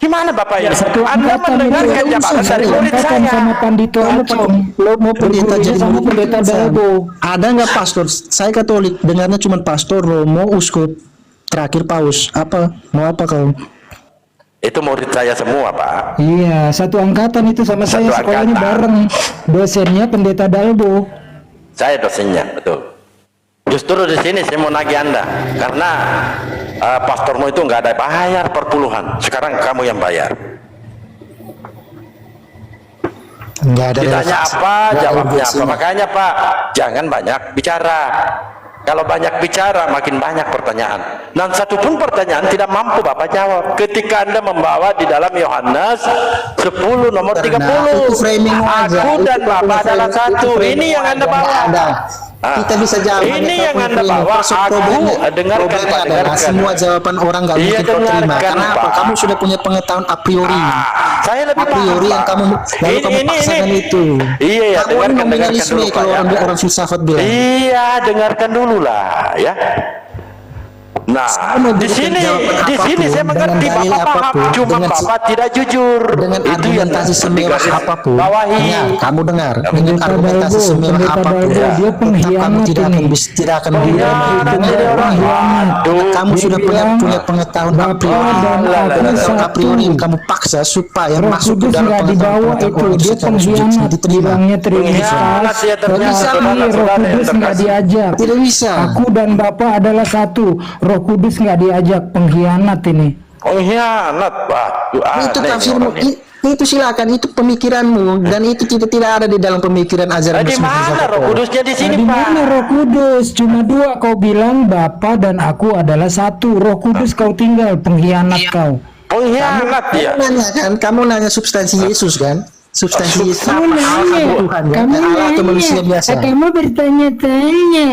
Gimana Bapak ini? Anda mendengarkan jabatan dari murid saya. Sama Pandito Acong. Lo mau Pendeta jadi sama murid pendeta Dalbo. Ada nggak pastor? Saya Katolik, dengarnya cuma pastor, Romo, uskup, terakhir paus. Apa? Mau apa kau? Itu murid saya semua Pak. Iya, satu angkatan itu sama saya, Satu sekolahnya angkatan. bareng. Dosennya pendeta Dalbo. Saya dosennya, betul. Justru di sini saya mau nagih Anda karena pastormu itu nggak ada bayar perpuluhan. Sekarang kamu yang bayar. Nggak ada Ditanya relevansi. apa, Nggak jawabnya apa. urgensinya. Makanya Pak, jangan banyak bicara. Kalau banyak bicara, makin banyak pertanyaan. Dan satu pun pertanyaan tidak mampu Bapak jawab. Ketika Anda membawa di dalam Yohanes 10 nomor 30. Itu framing aja. Aku dan Itu Bapak framing, adalah itu satu. framing Ini yang Anda aja. bawa. Nggak ada. Ah. Kita bisa jawab. Ini yang Anda bawa. Aku dengarkan Pak, Problemnya adalah dengarkan. semua jawaban orang nggak Iya, mungkin kau terima. dengarkan, Karena apa? Pak. Kamu sudah punya pengetahuan a priori. Saya lebih A priori paham, yang Pak. kamu lalu kamu paksakan itu. Iya, ya, Kamu ini dengarkan nominalisme dulu Pak, kalau ya. orang filsafat bilang. Iya, dengarkan dulu lah, ya. Nah, mau di berikan sini, jawaban di sini apapun, saya mengerti dengan dalil Bapak paham, apapun, cuma dengan Bapak tidak jujur. Dengan Itu yang argumentasi semewah digaris apapun, bawahi. dengar, kamu dengar, dengan Pendeta argumentasi Dalbo, semewah Pendeta apapun, Dalbo, dia tetap kamu pengkhianat tidak akan ini. tidak akan Pengkhianat dengan ini orang. Aduh. kamu Dia sudah punya bilang, pengetahuan a Bapak priori, dan pengetahuan a aku priori yang satu. kamu paksa supaya Roh masuk ke Kudus dalam nggak dibawa pengetahuan itu, orang dia secara subjektif pengkhianat, diterima. bilangnya Pengkhianat Trinitas, ya ternyata, tetapi saudara-saudara Roh yang Kudus nggak terkasih. diajak. Tidak bisa. Aku dan Bapa adalah satu, Roh Kudus nggak diajak, pengkhianat ini. Pengkhianat, Pak. Itu Aneh tafsirmu, orang ini. itu silakan, itu pemikiranmu dan itu tidak ada di dalam pemikiran ajaran Di Muslim mana filsafat. Roh Kudusnya di sini, Di Pak? mana Roh Kudus? Cuma dua, kau bilang Bapa dan aku adalah satu. Roh Kudus kau tinggal, pengkhianat kau. Pengkhianat ya. Kamu nanya substansi Yesus kan? Substansi Yesus apa? Kamu Allah nanya, atau Tuhan kan? kamu Allah atau manusia biasa? kamu bertanya-tanya.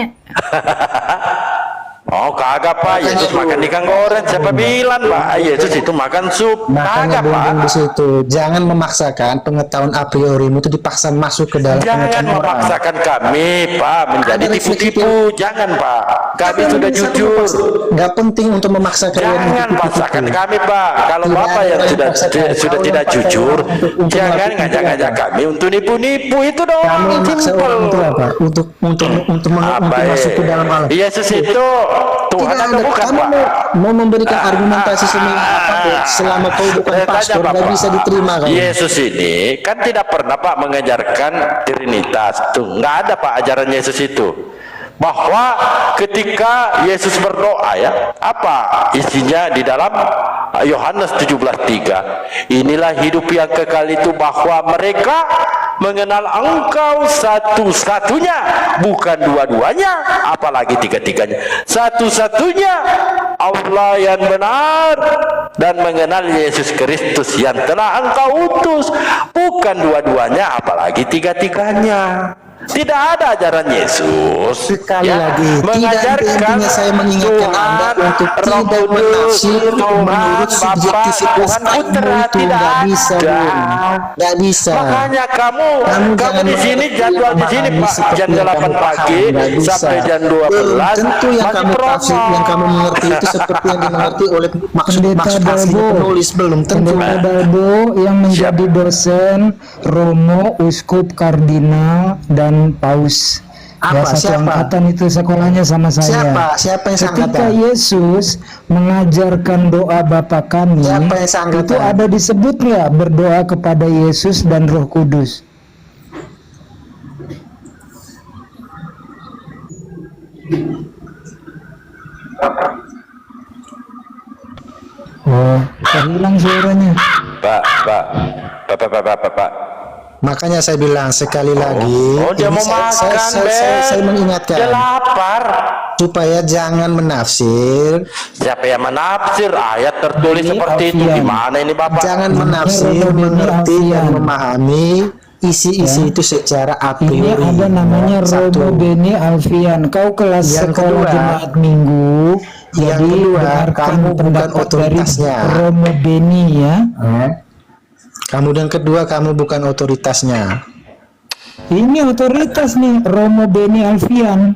Oh kagak Pak, Yesus makan ikan goreng. Siapa bilang Pak? Yesus itu makan sup. Makanya Kagak Pak. bondong di situ. Jangan memaksakan pengetahuan a priorimu itu dipaksa masuk ke dalam Jangan pengetahuan orang. memaksakan kami Pak menjadi Ada refleksi tipu-tipu. Jangan Pak. Kami Tapi sudah satu jujur. memaksa- nggak penting untuk memaksa kalian Jangan untuk paksakan tipu-tipu. kami Pak. Kalau Tidak Bapak ada yang yang sudah paksakan. sudah Kau tidak yang paksa jujur, orang untuk jangan melakukan ngajak-ngajak apa? kami untuk nipu-nipu. Itu doang. Kamu yang maksa Simpel. orang itu apa? Untuk Apa masuk ke dalam alam. Yesus itu Tuhan Tidak atau ada. bukan Kamu Pak? mau memberikan argumentasi semua apapun selama kau bukan Saya tanya pastor Bapak, nggak bisa diterima kamu. Yesus ini kan tidak pernah Pak mengajarkan Trinitas tuh, nggak ada Pak ajaran Yesus itu. Bahwa ketika Yesus berdoa ya, apa isinya di dalam Yohanes 17:3, inilah hidup yang kekal itu bahwa mereka mengenal engkau satu-satunya, bukan dua-duanya, apalagi tiga-tiganya, satu-satunya Allah yang benar, dan mengenal Yesus Kristus yang telah engkau utus, bukan dua-duanya, apalagi tiga-tiganya. Tidak ada ajaran Yesus Sekali lagi, tidak intinya saya mengingatkan Anda untuk Roh tidak Kudus, menafsir Tuhan, menurut Bapa, subjektivitas Tuhan kamu Putra, itu tidak nggak bisa, ada. Bun. Nggak bisa. Makanya kamu jangan di sini jadwal di sini memahami Pak, seperti jam yang 8 kamu pagi paham, nggak bisa. sampai jam Belum 12 tentu yang masih kamu tafsir, promo. yang kamu mengerti itu seperti yang dimengerti oleh maksud Pendeta asli Dalbo. penulis, belum tentu. Pendeta Dalbo yang menjadi dosen, romo, uskup, kardinal, dan paus. Ya, Apa? satu Siapa? angkatan itu sekolahnya sama saya. Siapa yang Ketika seangkatan? Yesus mengajarkan doa Bapa kami, Siapa yang seangkatan? itu ada disebut nggak berdoa kepada Yesus dan Roh Kudus? Oh, hilang suaranya. Pak. Makanya saya bilang sekali lagi, Oh, dia ini mau makan, saya mengingatkan Dia lapar. supaya jangan menafsir, Siapa yang menafsir ayat tertulis Ini seperti itu? Alfian. Gimana ini Bapak? jangan menafsir, Romo Beni mengerti dan Alfian. memahami isi-isi itu secara a Ini priori. ada namanya Satu. Romo Beni Alfian. Kau kelas Yang sekolah kedua- Jumat Minggu. yang Jadi kedua, dengarkan kamu bukan pendapat dari otoritasnya. Romo Beni ya. Kemudian kedua, kamu bukan otoritasnya. Ini otoritas nih, Romo Beni Alfian.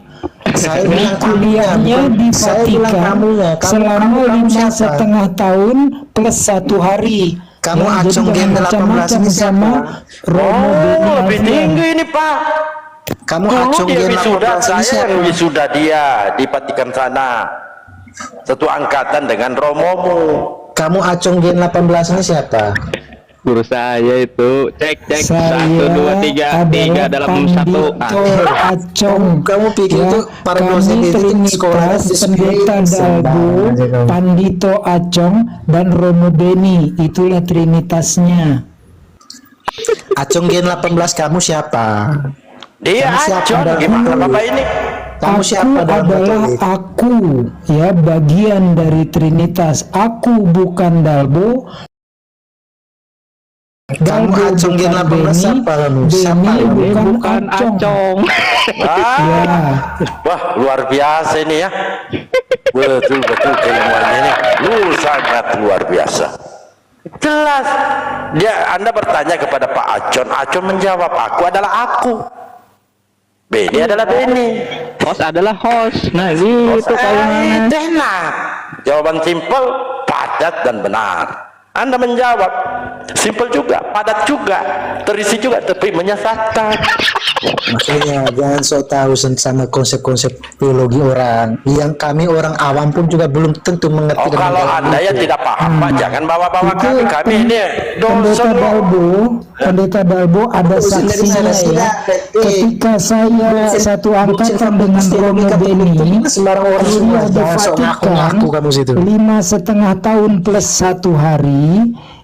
Saya Ini bilang kuliahnya di Saya bilang Vatikan kamunya. selama kamu 5,5 siapa? tahun plus 1 hari. Kamu Ya, jadi Acung jangan Gen 18 macam-macam ini sama siapa? Romo Beni Oh, lebih Alfian. tinggi ini Pak. Kamu Dulu Acung dia Gen wisuda, 18 ini saya siapa? yang wisuda dia di Vatikan sana. Satu angkatan dengan romomu. Kamu Acung Gen 18 ini siapa? Guru saya itu cek Saya 1 2 3 3 dalam satu. Pandito Acong. Kamu pikir Ya, itu para kami dosen itu sekolah Trinitas Pendeta Dalbo, Pandito Acong, dan Romo Beni. Itulah Trinitasnya. Acong Gen 18 kamu siapa? Dia Kamu siapa Acon dalam gimana itu? Bapak ini? Kamu Aku siapa dalam adalah Katolik? aku, ya, bagian dari Trinitas. Aku bukan Dalbo. Kamu Acong Gen 18 siapa kamu? Siapa Beni kamu? bukan Acong. Ah, Ya, wah luar biasa ini ya. Betul-betul keilmuannya ini sangat luar biasa. Jelas. Anda bertanya kepada Pak Acon, Acon menjawab, aku adalah aku. Beni adalah Beni. Host adalah host. Nah, gitu kayaknya. Enak. Jawaban simpel, padat dan benar. Anda menjawab simpel juga, padat juga, terisi juga, tapi menyesatkan. Makanya jangan sok tahu sama konsep-konsep teologi orang. Yang kami orang awam pun juga belum tentu mengerti. Oh, kalau Anda ya tidak paham, Pak, jangan bawa-bawa itu kami ini dosen. Pendeta Dalbo ada saksinya ya. Ketika saya satu angkatan dengan Romo Beni, sembarang orang semua kuliah di jangan sok Vatikan, ngaku kamu situ. 5,5 tahun plus 1 hari,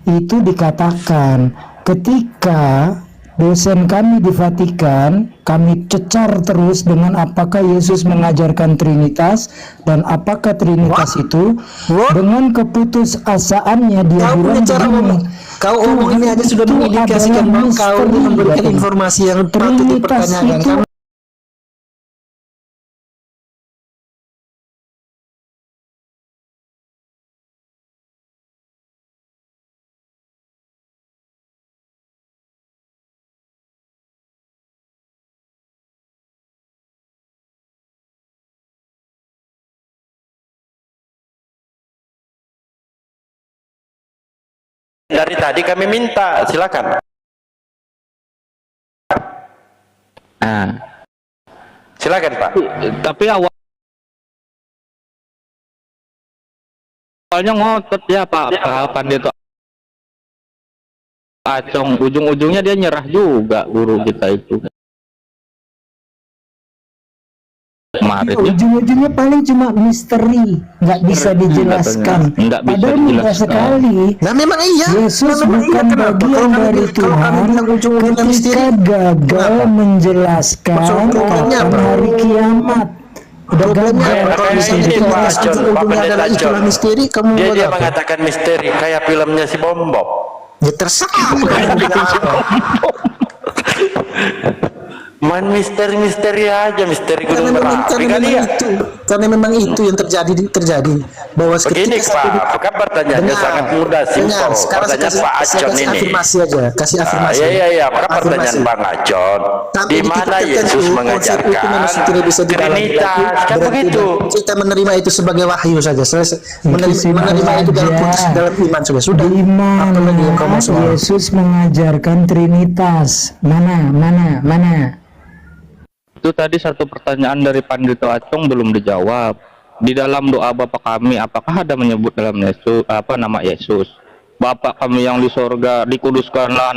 itu dikatakan ketika dosen kami di Vatikan, kami cecar terus dengan apakah Yesus mengajarkan Trinitas dan apakah Trinitas itu, dengan keputusasaannya dia Kau punya bilang cara begini, kau omong ini aja sudah itu mengindikasikan adalah bahwa kau misteri, memberikan katanya. informasi yang patut Trinitas dipertanyakan. itu Dari tadi kami minta, silakan. Nah, Silakan, Pak. tapi awalnya ngotot ya Pak Pandito Acong, ujung-ujungnya dia nyerah juga guru kita itu. Kemarin ya. ujung-ujungnya paling cuma misteri, nggak bisa dijelaskan. Nggak bisa Padahal mudah dijelaskan. sekali. Nah memang iya. Yesus Nah, memang bukan iya. Kenapa? bagian Kalau kami dari bilang- kalau kami Tuhan bilang ujung-ujungnya misteri, ketika gagal kenapa? menjelaskan Problemnya kapan apa? hari kiamat. Udah Problemnya gagal. apa? Kalau Kayak misalnya ini, kita Pak jelas Acon, Pak ujung-ujungnya Pendeta adalah itulah Acon. misteri, kamu Dia buat apa? mengatakan misteri kayak filmnya si Bom Bom. Ya terserah. Main misteri-misteri aja, misteri Gunung Merapi kali ya. Karena memang itu yang terjadi bahwa Begini Pak, kan pertanyaannya sangat mudah, simpel. Sekarang Pertanyaan Pak Acon kasih ini. afirmasi aja, kasih afirmasi. Iya, maka pertanyaan Afirmasi. Bang Acon, Tapi di di mana titik Yesus tertentu, konsep mengajarkan itu memang tidak bisa didalami Trinitas, lagi, kan berarti begitu. kita menerima itu sebagai wahyu saja. Itu simpel Menerima itu dalam aja. putus dalam iman sudah. Di Apa lagi yang kamu mana soal? Yesus mengajarkan Trinitas? Mana? Itu tadi satu pertanyaan dari Pandito Acong belum dijawab. Di dalam doa Bapa kami, apakah ada menyebut dalam Yesus nama Yesus? Bapa kami yang di sorga, dikuduskanlah